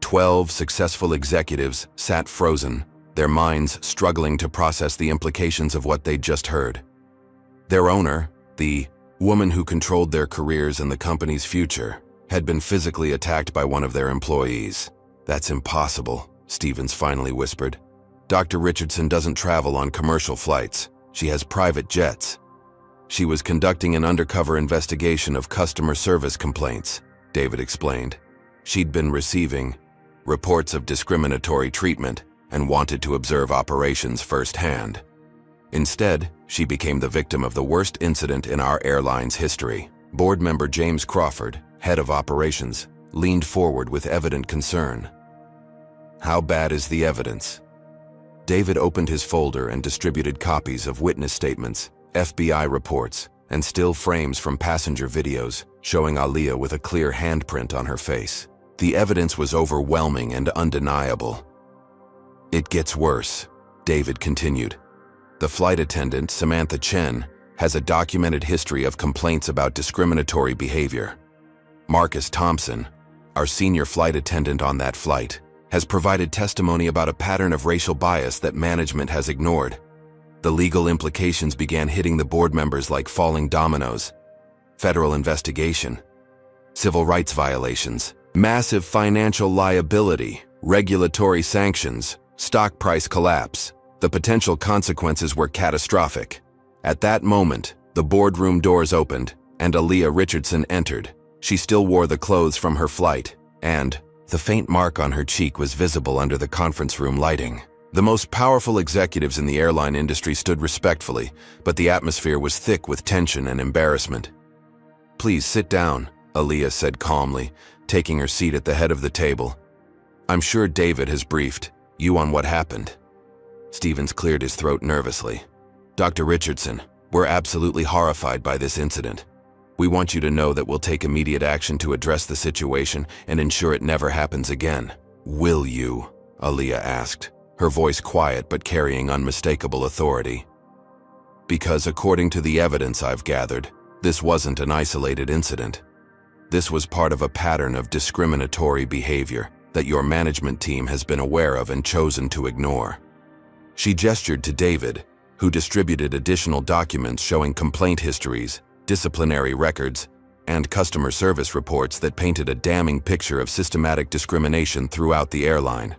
12 successful executives sat frozen, their minds struggling to process the implications of what they'd just heard. Their owner, the woman who controlled their careers and the company's future, had been physically attacked by one of their employees. "That's impossible," Stevens finally whispered. "Dr. Richardson doesn't travel on commercial flights. She has private jets." "She was conducting an undercover investigation of customer service complaints," David explained. "She'd been receiving reports of discriminatory treatment and wanted to observe operations firsthand. Instead, she became the victim of the worst incident in our airline's history." Board member James Crawford, head of operations, leaned forward with evident concern. "How bad is the evidence?" David opened his folder and distributed copies of witness statements, FBI reports, and still frames from passenger videos showing Aaliyah with a clear handprint on her face. The evidence was overwhelming and undeniable. "It gets worse," David continued. "The flight attendant, Samantha Chen, has a documented history of complaints about discriminatory behavior. Marcus Thompson, our senior flight attendant on that flight, has provided testimony about a pattern of racial bias that management has ignored. The legal implications began hitting the board members like falling dominoes. Federal investigation, civil rights violations, massive financial liability, regulatory sanctions, stock price collapse. The potential consequences were catastrophic. At that moment, the boardroom doors opened, and Aaliyah Richardson entered. She still wore the clothes from her flight, and the faint mark on her cheek was visible under the conference room lighting. The most powerful executives in the airline industry stood respectfully, but the atmosphere was thick with tension and embarrassment. "Please sit down," Aaliyah said calmly, taking her seat at the head of the table. "I'm sure David has briefed you on what happened." Stevens cleared his throat nervously. "Dr. Richardson, we're absolutely horrified by this incident. We want you to know that we'll take immediate action to address the situation and ensure it never happens again." "Will you?" Aaliyah asked, her voice quiet but carrying unmistakable authority. "Because according to the evidence I've gathered, this wasn't an isolated incident. This was part of a pattern of discriminatory behavior that your management team has been aware of and chosen to ignore." She gestured to David, who distributed additional documents showing complaint histories, disciplinary records, and customer service reports that painted a damning picture of systematic discrimination throughout the airline.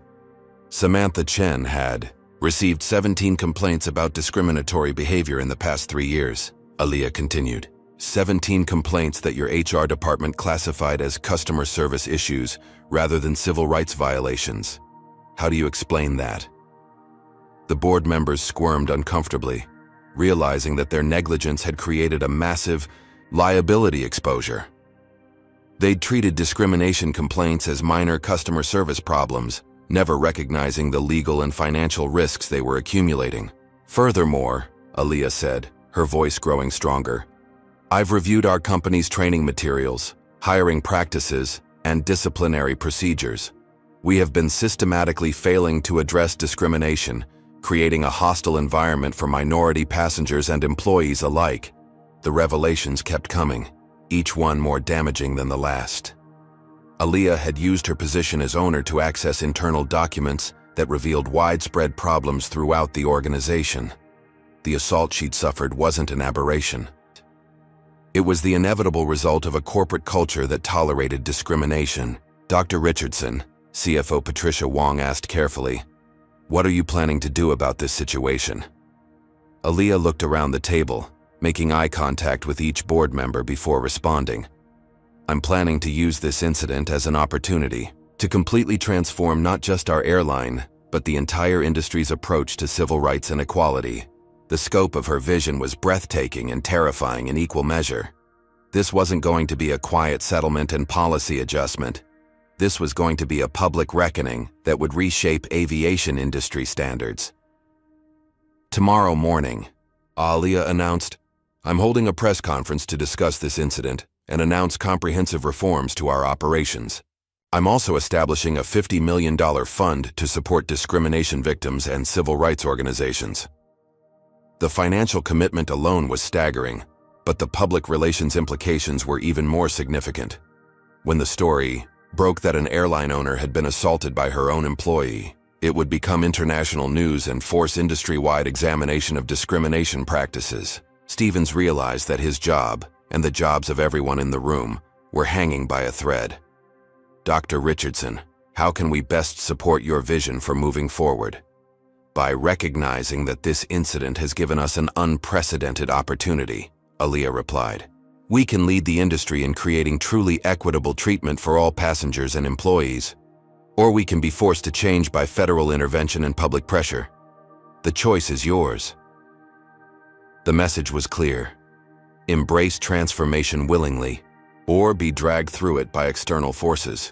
Samantha Chen had received 17 complaints about discriminatory behavior in the past 3 years, Aaliyah continued. 17 complaints that your HR department classified as customer service issues rather than civil rights violations. How do you explain that? The board members squirmed uncomfortably, realizing that their negligence had created a massive liability exposure. They'd treated discrimination complaints as minor customer service problems, never recognizing the legal and financial risks they were accumulating. "Furthermore," Aaliyah said, her voice growing stronger, "I've reviewed our company's training materials, hiring practices, and disciplinary procedures. We have been systematically failing to address discrimination, creating a hostile environment for minority passengers and employees alike." The revelations kept coming, each one more damaging than the last. Aaliyah had used her position as owner to access internal documents that revealed widespread problems throughout the organization. The assault she'd suffered wasn't an aberration. It was the inevitable result of a corporate culture that tolerated discrimination. "Dr. Richardson," CFO Patricia Wong asked carefully, "what are you planning to do about this situation?" Aaliyah looked around the table, making eye contact with each board member before responding. "I'm planning to use this incident as an opportunity to completely transform not just our airline, but the entire industry's approach to civil rights and equality." The scope of her vision was breathtaking and terrifying in equal measure. This wasn't going to be a quiet settlement and policy adjustment. This was going to be a public reckoning that would reshape aviation industry standards. "Tomorrow morning," Aaliyah announced, "I'm holding a press conference to discuss this incident and announce comprehensive reforms to our operations. I'm also establishing a $50 million fund to support discrimination victims and civil rights organizations. The financial commitment alone was staggering, but the public relations implications were even more significant. When the story broke that an airline owner had been assaulted by her own employee, it would become international news and force industry-wide examination of discrimination practices. Stevens realized that his job, and the jobs of everyone in the room, were hanging by a thread. Dr. Richardson, how can we best support your vision for moving forward? By recognizing that this incident has given us an unprecedented opportunity, Aaliyah replied. We can lead the industry in creating truly equitable treatment for all passengers and employees, or we can be forced to change by federal intervention and public pressure. The choice is yours. The message was clear. Embrace transformation willingly, or be dragged through it by external forces.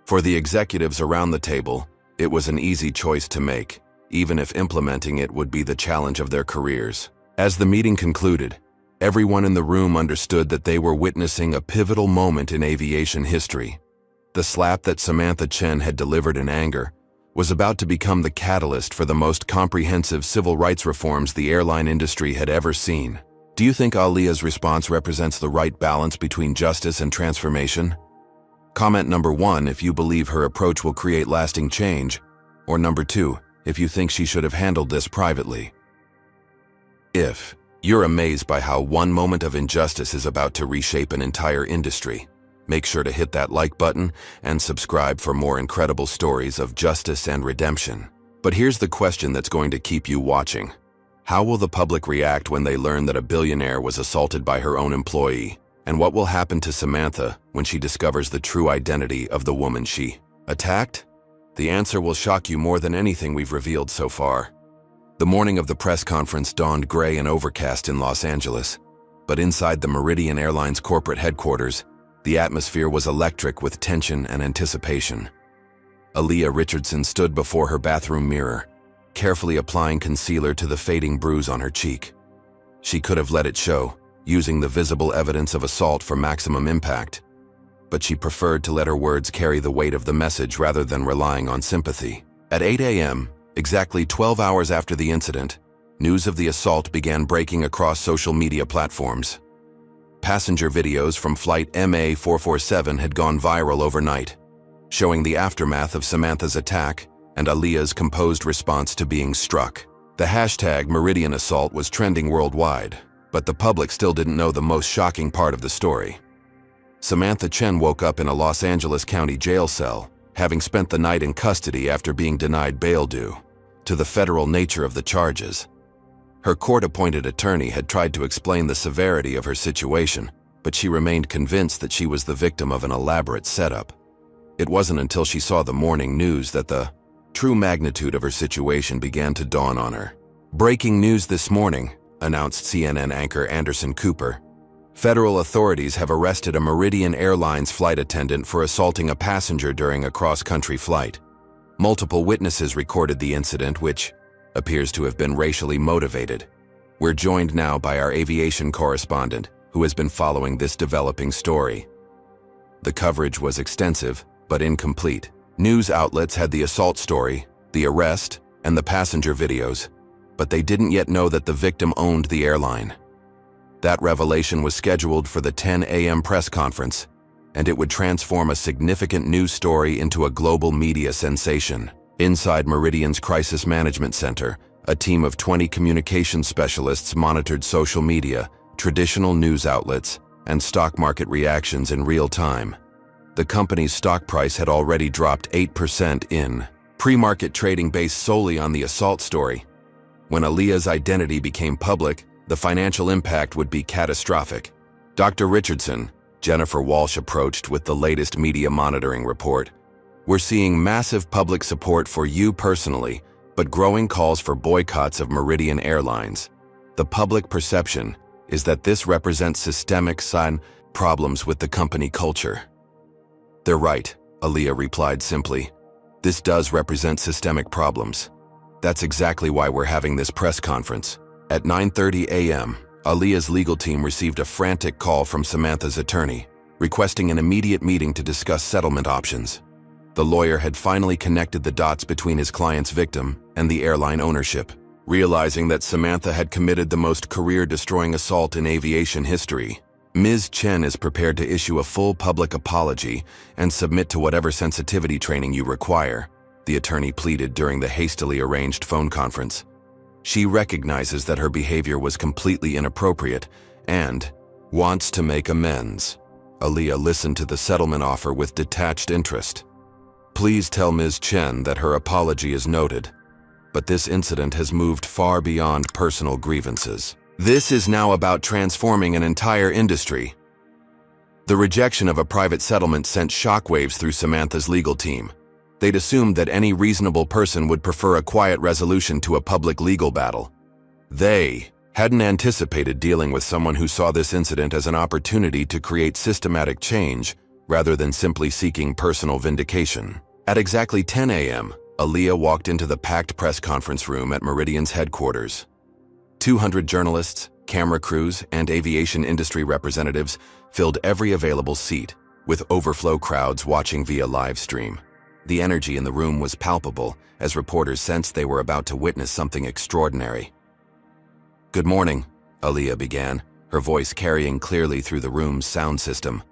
For the executives around the table, it was an easy choice to make, even if implementing it would be the challenge of their careers. As the meeting concluded, everyone in the room understood that they were witnessing a pivotal moment in aviation history. The slap that Samantha Chen had delivered in anger was about to become the catalyst for the most comprehensive civil rights reforms the airline industry had ever seen. Do you think Aaliyah's response represents the right balance between justice and transformation? Comment number 1 if you believe her approach will create lasting change, or number 2 if you think she should have handled this privately. If you're amazed by how one moment of injustice is about to reshape an entire industry, make sure to hit that like button and subscribe for more incredible stories of justice and redemption. But here's the question that's going to keep you watching. How will the public react when they learn that a billionaire was assaulted by her own employee? And what will happen to Samantha when she discovers the true identity of the woman she attacked? The answer will shock you more than anything we've revealed so far. The morning of the press conference dawned gray and overcast in Los Angeles, but inside the Meridian Airlines corporate headquarters, the atmosphere was electric with tension and anticipation. Aaliyah Richardson stood before her bathroom mirror, carefully applying concealer to the fading bruise on her cheek. She could have let it show, using the visible evidence of assault for maximum impact, but she preferred to let her words carry the weight of the message rather than relying on sympathy. At 8 a.m., exactly 12 hours after the incident, news of the assault began breaking across social media platforms. Passenger videos from Flight MA447 had gone viral overnight, showing the aftermath of Samantha's attack and Aaliyah's composed response to being struck. The hashtag Meridian Assault was trending worldwide, but the public still didn't know the most shocking part of the story. Samantha Chen woke up in a Los Angeles County jail cell, having spent the night in custody after being denied bail due to the federal nature of the charges. Her court-appointed attorney had tried to explain the severity of her situation, but she remained convinced that she was the victim of an elaborate setup. It wasn't until she saw the morning news that the true magnitude of her situation began to dawn on her. Breaking news this morning, announced CNN anchor Anderson Cooper. Federal authorities have arrested a Meridian Airlines flight attendant for assaulting a passenger during a cross-country flight. Multiple witnesses recorded the incident, which appears to have been racially motivated. We're joined now by our aviation correspondent, who has been following this developing story. The coverage was extensive, but incomplete. News outlets had the assault story, the arrest, and the passenger videos, but they didn't yet know that the victim owned the airline. That revelation was scheduled for the 10 a.m. press conference, and it would transform a significant news story into a global media sensation. Inside Meridian's Crisis Management Center, a team of 20 communications specialists monitored social media, traditional news outlets, and stock market reactions in real time. The company's stock price had already dropped 8% in pre-market trading based solely on the assault story. When Aaliyah's identity became public, the financial impact would be catastrophic. Dr. Richardson, Jennifer Walsh approached with the latest media monitoring report. We're seeing massive public support for you personally, but growing calls for boycotts of Meridian Airlines. The public perception is that this represents systemic problems with the company culture. They're right, Aaliyah replied simply. This does represent systemic problems. That's exactly why we're having this press conference. At 9:30 a.m., Aaliyah's legal team received a frantic call from Samantha's attorney. requesting an immediate meeting to discuss settlement options. The lawyer had finally connected the dots between his client's victim and the airline ownership, realizing that Samantha had committed the most career-destroying assault in aviation history. Ms. Chen is prepared to issue a full public apology and submit to whatever sensitivity training you require, the attorney pleaded during the hastily arranged phone conference. She recognizes that her behavior was completely inappropriate and wants to make amends. Aaliyah listened to the settlement offer with detached interest. Please tell Ms. Chen that her apology is noted, but this incident has moved far beyond personal grievances. This is now about transforming an entire industry. The rejection of a private settlement sent shockwaves through Samantha's legal team. They'd assumed that any reasonable person would prefer a quiet resolution to a public legal battle. They hadn't anticipated dealing with someone who saw this incident as an opportunity to create systematic change rather than simply seeking personal vindication. At exactly 10 a.m., Aaliyah walked into the packed press conference room at Meridian's headquarters. 200 journalists, camera crews, and aviation industry representatives filled every available seat, with overflow crowds watching via live stream. The energy in the room was palpable as reporters sensed they were about to witness something extraordinary. "Good morning," Aaliyah began, her voice carrying clearly through the room's sound system.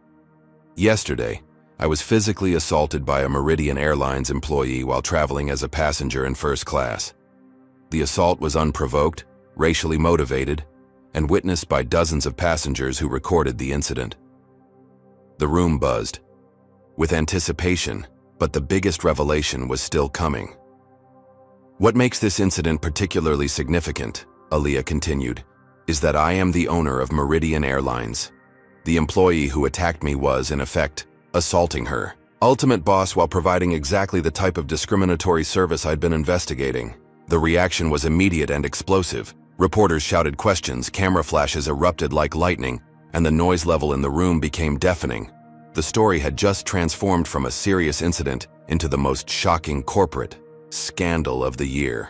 "Yesterday, I was physically assaulted by a Meridian Airlines employee while traveling as a passenger in first class. The assault was unprovoked, racially motivated, and witnessed by dozens of passengers who recorded the incident." The room buzzed with anticipation, but the biggest revelation was still coming. "What makes this incident particularly significant," Aaliyah continued, "is that I am the owner of Meridian Airlines. The employee who attacked me was, in effect, assaulting her ultimate boss while providing exactly the type of discriminatory service I'd been investigating." The reaction was immediate and explosive. Reporters shouted questions, camera flashes erupted like lightning, and the noise level in the room became deafening. The story had just transformed from a serious incident into the most shocking corporate scandal of the year.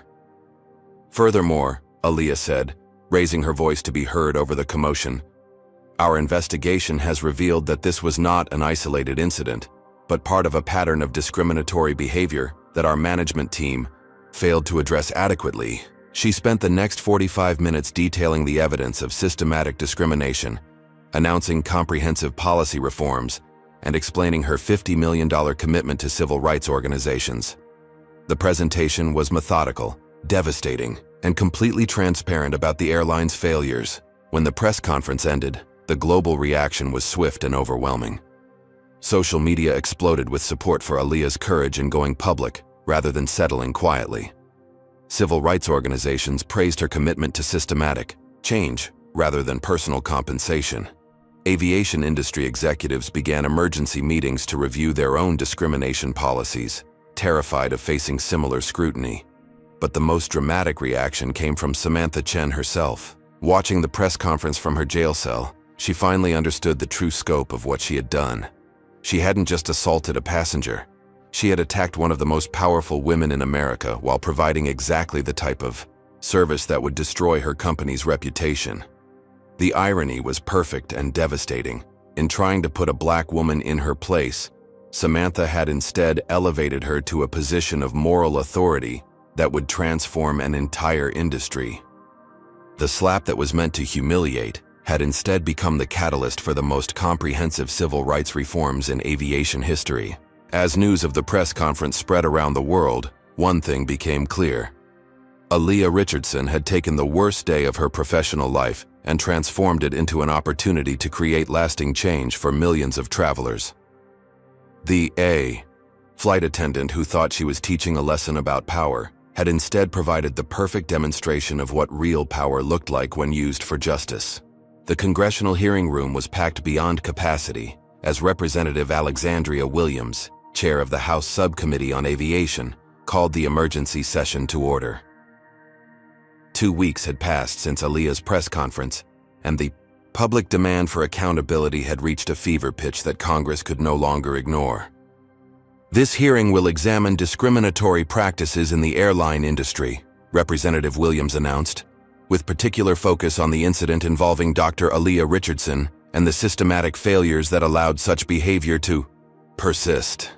"Furthermore," Aaliyah said, raising her voice to be heard over the commotion, "our investigation has revealed that this was not an isolated incident, but part of a pattern of discriminatory behavior that our management team failed to address adequately." She spent the next 45 minutes detailing the evidence of systematic discrimination, announcing comprehensive policy reforms, and explaining her $50 million commitment to civil rights organizations. The presentation was methodical, devastating, and completely transparent about the airline's failures. When the press conference ended, the global reaction was swift and overwhelming. Social media exploded with support for Aaliyah's courage in going public rather than settling quietly. Civil rights organizations praised her commitment to systematic change rather than personal compensation. Aviation industry executives began emergency meetings to review their own discrimination policies, terrified of facing similar scrutiny. But the most dramatic reaction came from Samantha Chen herself. Watching the press conference from her jail cell, she finally understood the true scope of what she had done. She hadn't just assaulted a passenger. She had attacked one of the most powerful women in America while providing exactly the type of service that would destroy her company's reputation. The irony was perfect and devastating. In trying to put a black woman in her place, Samantha had instead elevated her to a position of moral authority that would transform an entire industry. The slap that was meant to humiliate had instead become the catalyst for the most comprehensive civil rights reforms in aviation history. As news of the press conference spread around the world, one thing became clear. Aaliyah Richardson had taken the worst day of her professional life and transformed it into an opportunity to create lasting change for millions of travelers. The flight attendant who thought she was teaching a lesson about power had instead provided the perfect demonstration of what real power looked like when used for justice. The congressional hearing room was packed beyond capacity as Representative Alexandria Williams, chair of the House Subcommittee on Aviation, called the emergency session to order. 2 weeks had passed since Aaliyah's press conference, and the public demand for accountability had reached a fever pitch that Congress could no longer ignore. "This hearing will examine discriminatory practices in the airline industry," Representative Williams announced, with particular focus on the incident involving Dr. Aaliyah Richardson and the systematic failures that allowed such behavior to persist.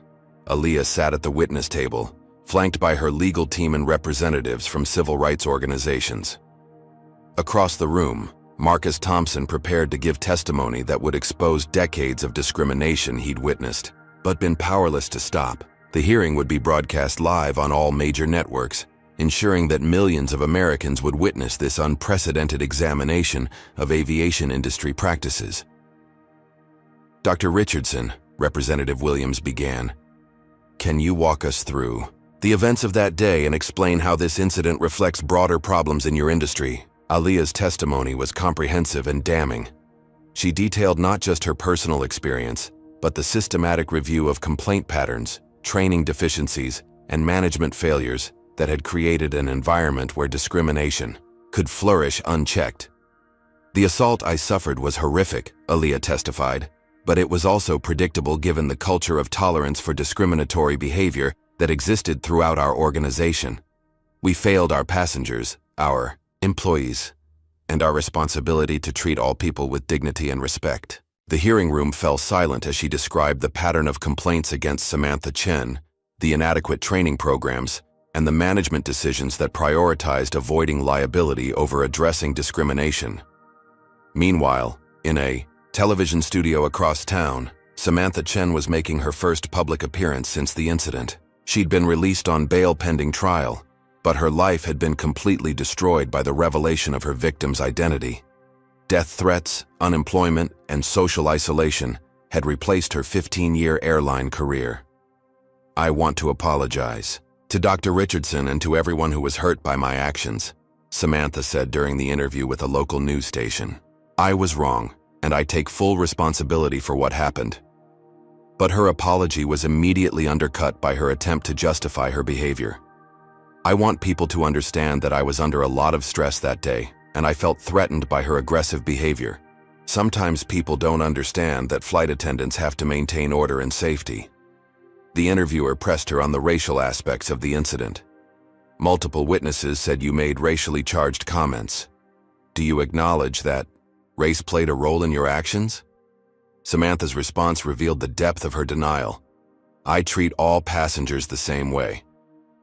Aaliyah sat at the witness table, flanked by her legal team and representatives from civil rights organizations. Across the room, Marcus Thompson prepared to give testimony that would expose decades of discrimination he'd witnessed, but been powerless to stop. The hearing would be broadcast live on all major networks, ensuring that millions of Americans would witness this unprecedented examination of aviation industry practices. Dr. Richardson, Representative Williams began, "Can you walk us through the events of that day and explain how this incident reflects broader problems in your industry?" Aaliyah's testimony was comprehensive and damning. She detailed not just her personal experience, but the systematic review of complaint patterns, training deficiencies, and management failures that had created an environment where discrimination could flourish unchecked. "The assault I suffered was horrific," Aaliyah testified, "but it was also predictable given the culture of tolerance for discriminatory behavior that existed throughout our organization. We failed our passengers, our employees, and our responsibility to treat all people with dignity and respect." The hearing room fell silent as she described the pattern of complaints against Samantha Chen, the inadequate training programs, and the management decisions that prioritized avoiding liability over addressing discrimination. Meanwhile, in a television studio across town, Samantha Chen was making her first public appearance since the incident. She'd been released on bail pending trial, but her life had been completely destroyed by the revelation of her victim's identity. Death threats, unemployment, and social isolation had replaced her 15-year airline career. "I want to apologize to Dr. Richardson and to everyone who was hurt by my actions," Samantha said during the interview with a local news station. "I was wrong, and I take full responsibility for what happened." But her apology was immediately undercut by her attempt to justify her behavior. "I want people to understand that I was under a lot of stress that day, and I felt threatened by her aggressive behavior. Sometimes people don't understand that flight attendants have to maintain order and safety." The interviewer pressed her on the racial aspects of the incident. "Multiple witnesses said you made racially charged comments. Do you acknowledge that race played a role in your actions?" Samantha's response revealed the depth of her denial. "I treat all passengers the same way.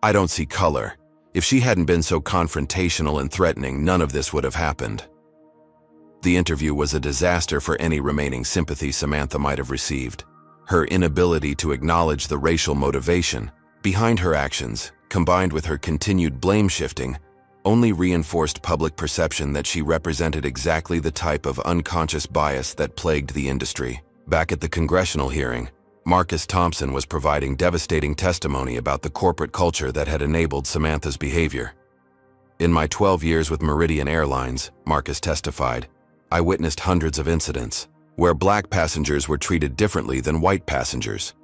I don't see color. If she hadn't been so confrontational and threatening, none of this would have happened." The interview was a disaster for any remaining sympathy Samantha might have received. Her inability to acknowledge the racial motivation behind her actions, combined with her continued blame shifting, only reinforced public perception that she represented exactly the type of unconscious bias that plagued the industry. Back at the congressional hearing, Marcus Thompson was providing devastating testimony about the corporate culture that had enabled Samantha's behavior. "In my 12 years with Meridian Airlines," Marcus testified, "I witnessed hundreds of incidents where black passengers were treated differently than white passengers,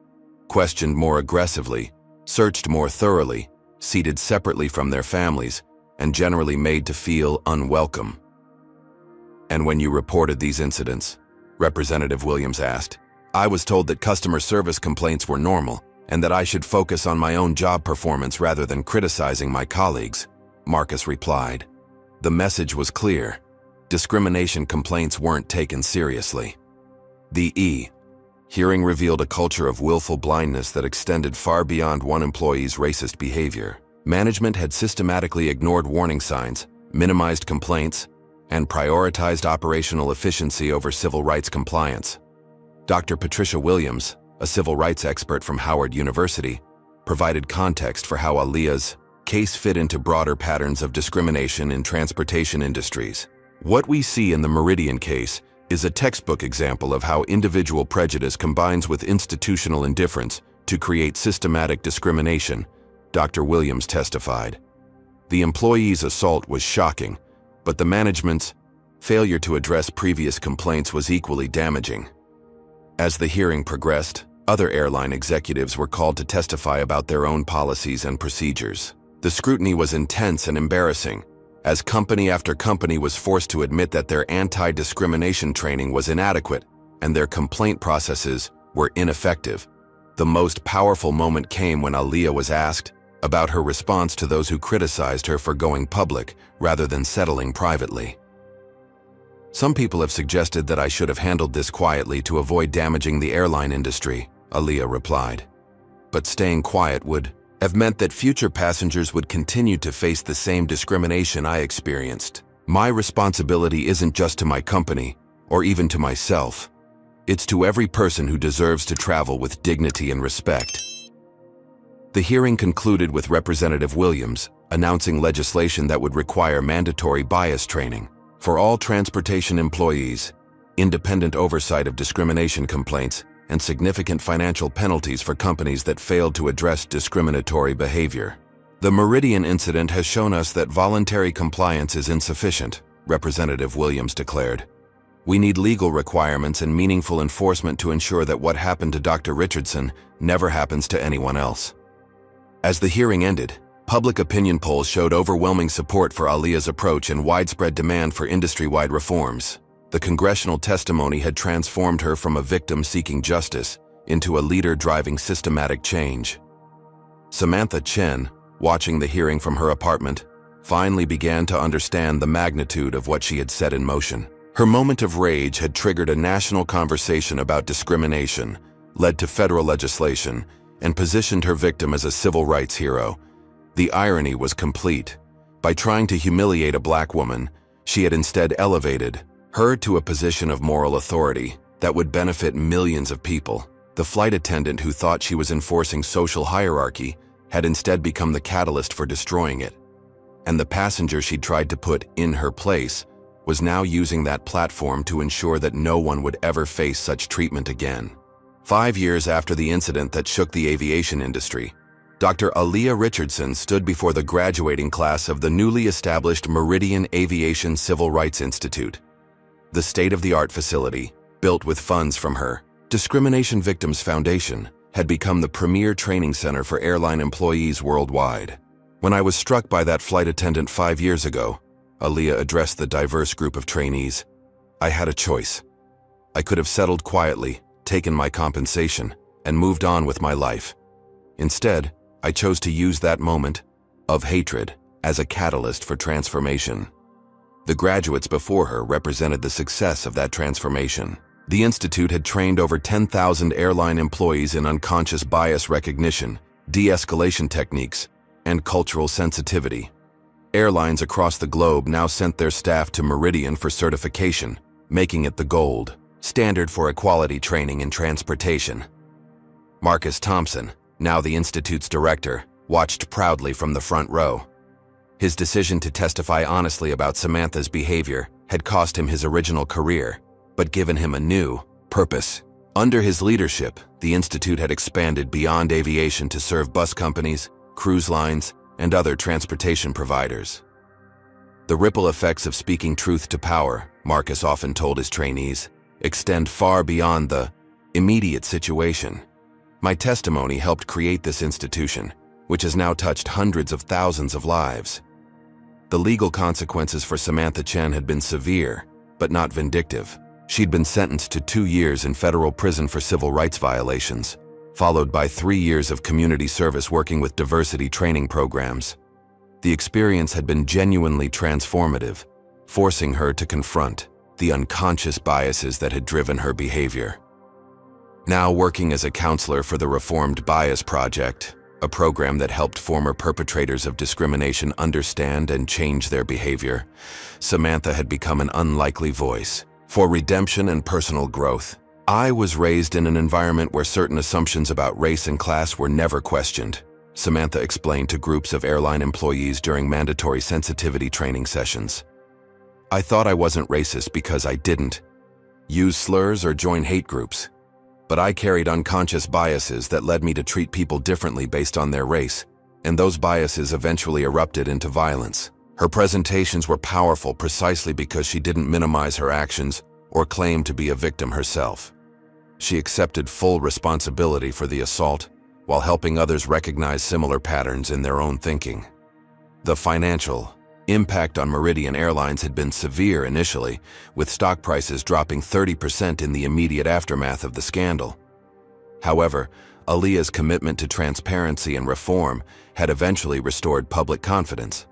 questioned more aggressively, searched more thoroughly, seated separately from their families, and generally made to feel unwelcome." "And when you reported these incidents?" Representative Williams asked. "I was told that customer service complaints were normal and that I should focus on my own job performance rather than criticizing my colleagues," Marcus replied. The message was clear. Discrimination complaints weren't taken seriously. The hearing revealed a culture of willful blindness that extended far beyond one employee's racist behavior. Management had systematically ignored warning signs, minimized complaints, and prioritized operational efficiency over civil rights compliance. Dr. Patricia Williams, a civil rights expert from Howard University, provided context for how Aaliyah's case fit into broader patterns of discrimination in transportation industries. "What we see in the Meridian case is a textbook example of how individual prejudice combines with institutional indifference to create systematic discrimination," Dr. Williams testified. "The employee's assault was shocking, but the management's failure to address previous complaints was equally damaging." As the hearing progressed, other airline executives were called to testify about their own policies and procedures. The scrutiny was intense and embarrassing, as company after company was forced to admit that their anti-discrimination training was inadequate and their complaint processes were ineffective. The most powerful moment came when Aaliyah was asked about her response to those who criticized her for going public rather than settling privately. Some people have suggested that I should have handled this quietly to avoid damaging the airline industry, Aaliyah replied. But staying quiet would have meant that future passengers would continue to face the same discrimination I experienced. My responsibility isn't just to my company, or even to myself. It's to every person who deserves to travel with dignity and respect. The hearing concluded with Representative Williams announcing legislation that would require mandatory bias training for all transportation employees, independent oversight of discrimination complaints, and significant financial penalties for companies that failed to address discriminatory behavior. The Meridian incident has shown us that voluntary compliance is insufficient, Representative Williams declared. We need legal requirements and meaningful enforcement to ensure that what happened to Dr. Richardson never happens to anyone else. As the hearing ended, public opinion polls showed overwhelming support for Aaliyah's approach and widespread demand for industry-wide reforms. The congressional testimony had transformed her from a victim seeking justice into a leader driving systematic change. Samantha Chen, watching the hearing from her apartment, finally began to understand the magnitude of what she had set in motion. Her moment of rage had triggered a national conversation about discrimination, led to federal legislation, and positioned her victim as a civil rights hero. The irony was complete. By trying to humiliate a black woman, she had instead elevated her to a position of moral authority that would benefit millions of people. The flight attendant who thought she was enforcing social hierarchy had instead become the catalyst for destroying it. And the passenger she tried to put in her place was now using that platform to ensure that no one would ever face such treatment again. 5 years after the incident that shook the aviation industry, Dr. Aaliyah Richardson stood before the graduating class of the newly established Meridian Aviation Civil Rights Institute. The state-of-the-art facility, built with funds from her Discrimination Victims Foundation, had become the premier training center for airline employees worldwide. When I was struck by that flight attendant 5 years ago, Aaliyah addressed the diverse group of trainees. I had a choice. I could have settled quietly, taken my compensation, and moved on with my life. Instead, I chose to use that moment of hatred as a catalyst for transformation. The graduates before her represented the success of that transformation. The Institute had trained over 10,000 airline employees in unconscious bias recognition, de-escalation techniques, and cultural sensitivity. Airlines across the globe now sent their staff to Meridian for certification, making it the gold standard for equality training in transportation. Marcus Thompson, now the Institute's director, watched proudly from the front row. His decision to testify honestly about Samantha's behavior had cost him his original career, but given him a new purpose. Under his leadership, the Institute had expanded beyond aviation to serve bus companies, cruise lines, and other transportation providers. The ripple effects of speaking truth to power, Marcus often told his trainees, extend far beyond the immediate situation. My testimony helped create this institution, which has now touched hundreds of thousands of lives. The legal consequences for Samantha Chen had been severe, but not vindictive. She'd been sentenced to 2 years in federal prison for civil rights violations, followed by 3 years of community service working with diversity training programs. The experience had been genuinely transformative, forcing her to confront the unconscious biases that had driven her behavior. Now working as a counselor for the Reformed Bias Project, a program that helped former perpetrators of discrimination understand and change their behavior, Samantha had become an unlikely voice for redemption and personal growth. I was raised in an environment where certain assumptions about race and class were never questioned, Samantha explained to groups of airline employees during mandatory sensitivity training sessions. I thought I wasn't racist because I didn't use slurs or join hate groups. But I carried unconscious biases that led me to treat people differently based on their race, and those biases eventually erupted into violence. Her presentations were powerful precisely because she didn't minimize her actions or claim to be a victim herself. She accepted full responsibility for the assault while helping others recognize similar patterns in their own thinking. The financial impact on Meridian Airlines had been severe initially, with stock prices dropping 30% in the immediate aftermath of the scandal. However, Aaliyah's commitment to transparency and reform had eventually restored public confidence.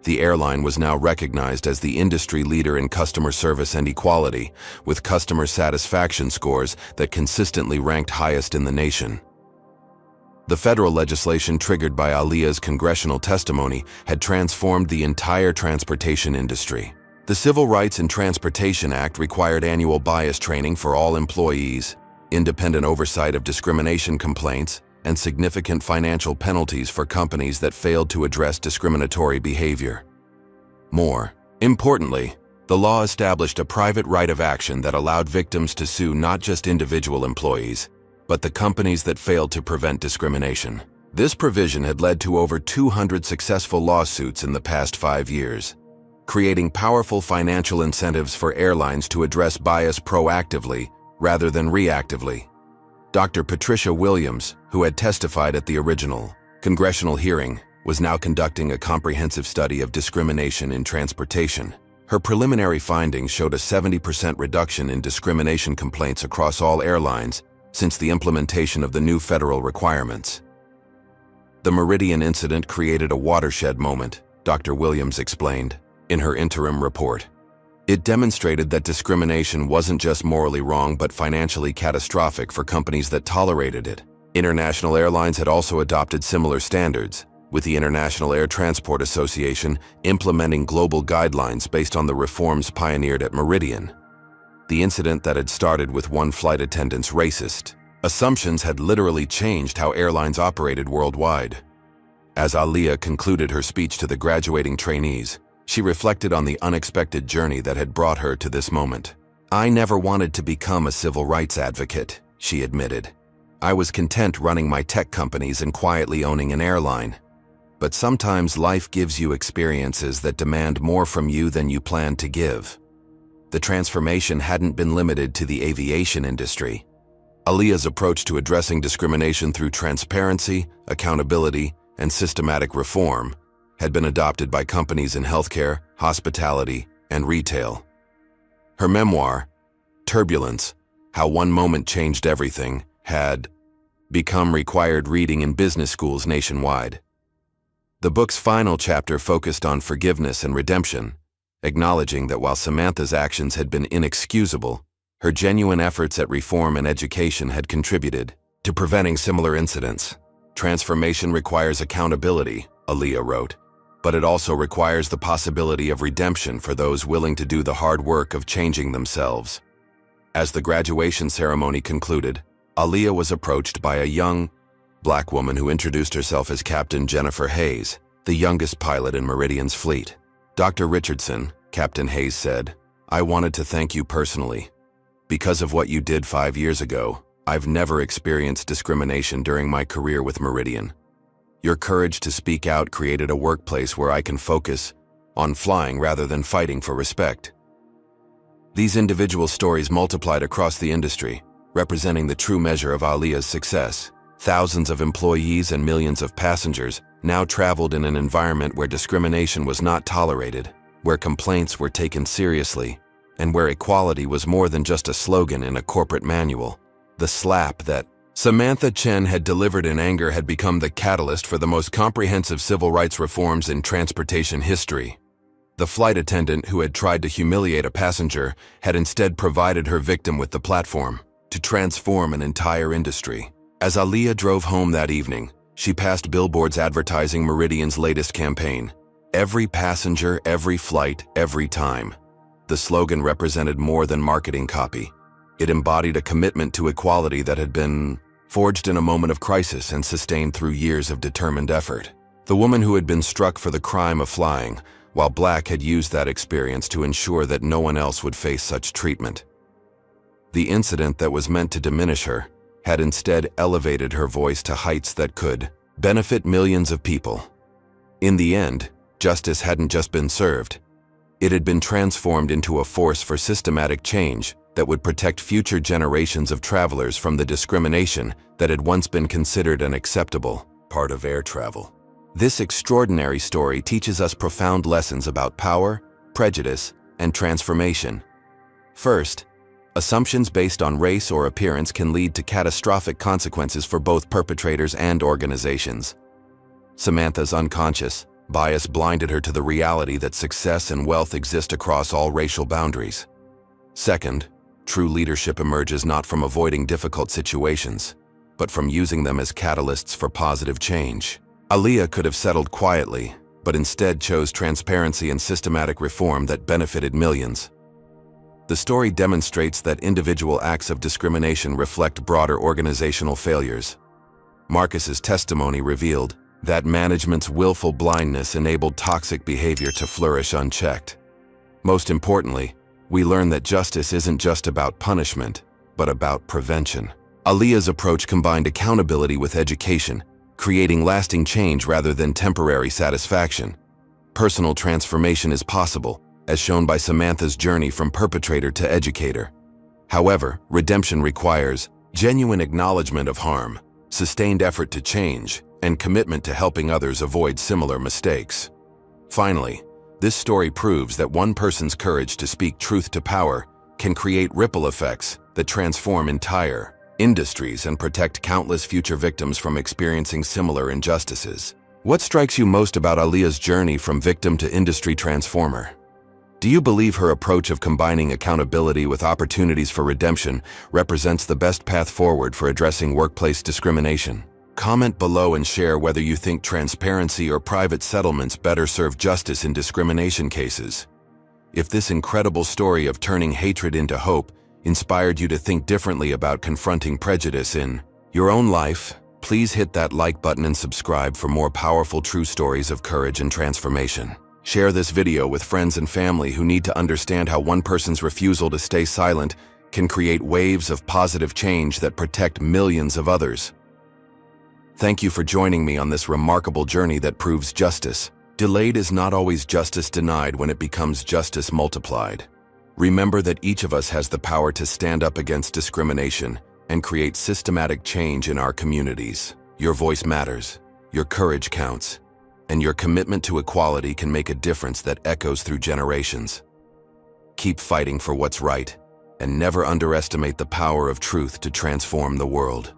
The airline was now recognized as the industry leader in customer service and equality, with customer satisfaction scores that consistently ranked highest in the nation. The federal legislation triggered by Aaliyah's congressional testimony had transformed the entire transportation industry. The Civil Rights in Transportation Act required annual bias training for all employees, independent oversight of discrimination complaints, and significant financial penalties for companies that failed to address discriminatory behavior. More importantly, the law established a private right of action that allowed victims to sue not just individual employees, but the companies that failed to prevent discrimination. This provision had led to over 200 successful lawsuits in the past 5 years, creating powerful financial incentives for airlines to address bias proactively rather than reactively. Dr. Patricia Williams, who had testified at the original congressional hearing, was now conducting a comprehensive study of discrimination in transportation. Her preliminary findings showed a 70% reduction in discrimination complaints across all airlines since the implementation of the new federal requirements. The Meridian incident created a watershed moment, Dr. Williams explained in her interim report. It demonstrated that discrimination wasn't just morally wrong but financially catastrophic for companies that tolerated it. International airlines had also adopted similar standards, with the International Air Transport Association implementing global guidelines based on the reforms pioneered at Meridian. The incident that had started with one flight attendant's racist assumptions had literally changed how airlines operated worldwide. As Aaliyah concluded her speech to the graduating trainees, she reflected on the unexpected journey that had brought her to this moment. "I never wanted to become a civil rights advocate," she admitted. "I was content running my tech companies and quietly owning an airline. But sometimes life gives you experiences that demand more from you than you planned to give." The transformation hadn't been limited to the aviation industry. Aaliyah's approach to addressing discrimination through transparency, accountability, and systematic reform had been adopted by companies in healthcare, hospitality, and retail. Her memoir, Turbulence: How One Moment Changed Everything, had become required reading in business schools nationwide. The book's final chapter focused on forgiveness and redemption, acknowledging that while Samantha's actions had been inexcusable, her genuine efforts at reform and education had contributed to preventing similar incidents. "Transformation requires accountability," Aaliyah wrote, "but it also requires the possibility of redemption for those willing to do the hard work of changing themselves." As the graduation ceremony concluded, Aaliyah was approached by a young Black woman who introduced herself as Captain Jennifer Hayes, the youngest pilot in Meridian's fleet. "Dr. Richardson," Captain Hayes said, "I wanted to thank you personally. Because of what you did 5 years ago, I've never experienced discrimination during my career with Meridian. Your courage to speak out created a workplace where I can focus on flying rather than fighting for respect." These individual stories multiplied across the industry, representing the true measure of Aaliyah's success. Thousands of employees and millions of passengers now traveled in an environment where discrimination was not tolerated, where complaints were taken seriously, and where equality was more than just a slogan in a corporate manual. The slap that Samantha Chen had delivered in anger had become the catalyst for the most comprehensive civil rights reforms in transportation history. The flight attendant who had tried to humiliate a passenger had instead provided her victim with the platform to transform an entire industry. As Aaliyah drove home that evening, she passed billboards advertising Meridian's latest campaign, "Every passenger, every flight, every time." The slogan represented more than marketing copy. It embodied a commitment to equality that had been forged in a moment of crisis and sustained through years of determined effort. The woman who had been struck for the crime of flying, while Black had used that experience to ensure that no one else would face such treatment. The incident that was meant to diminish her had instead elevated her voice to heights that could benefit millions of people. In the end, justice hadn't just been served. It had been transformed into a force for systematic change that would protect future generations of travelers from the discrimination that had once been considered an acceptable part of air travel. This extraordinary story teaches us profound lessons about power, prejudice, and transformation. First, assumptions based on race or appearance can lead to catastrophic consequences for both perpetrators and organizations. Samantha's unconscious, Bias blinded her to the reality that success and wealth exist across all racial boundaries. Second, true leadership emerges not from avoiding difficult situations, but from using them as catalysts for positive change. Aaliyah could have settled quietly, but instead chose transparency and systematic reform that benefited millions. The story demonstrates that individual acts of discrimination reflect broader organizational failures. Marcus's testimony revealed that management's willful blindness enabled toxic behavior to flourish unchecked. Most importantly, we learn that justice isn't just about punishment, but about prevention. Aaliyah's approach combined accountability with education, creating lasting change rather than temporary satisfaction. Personal transformation is possible, as shown by Samantha's journey from perpetrator to educator. However, redemption requires genuine acknowledgement of harm, sustained effort to change, and commitment to helping others avoid similar mistakes. Finally, this story proves that one person's courage to speak truth to power can create ripple effects that transform entire industries and protect countless future victims from experiencing similar injustices. What strikes you most about Aaliyah's journey from victim to industry transformer? Do you believe her approach of combining accountability with opportunities for redemption represents the best path forward for addressing workplace discrimination? Comment below and share whether you think transparency or private settlements better serve justice in discrimination cases. If this incredible story of turning hatred into hope inspired you to think differently about confronting prejudice in your own life, please hit that like button and subscribe for more powerful true stories of courage and transformation. Share this video with friends and family who need to understand how one person's refusal to stay silent can create waves of positive change that protect millions of others. Thank you for joining me on this remarkable journey that proves justice delayed is not always justice denied when it becomes justice multiplied. Remember that each of us has the power to stand up against discrimination and create systematic change in our communities. Your voice matters, your courage counts, and your commitment to equality can make a difference that echoes through generations. Keep fighting for what's right, and never underestimate the power of truth to transform the world.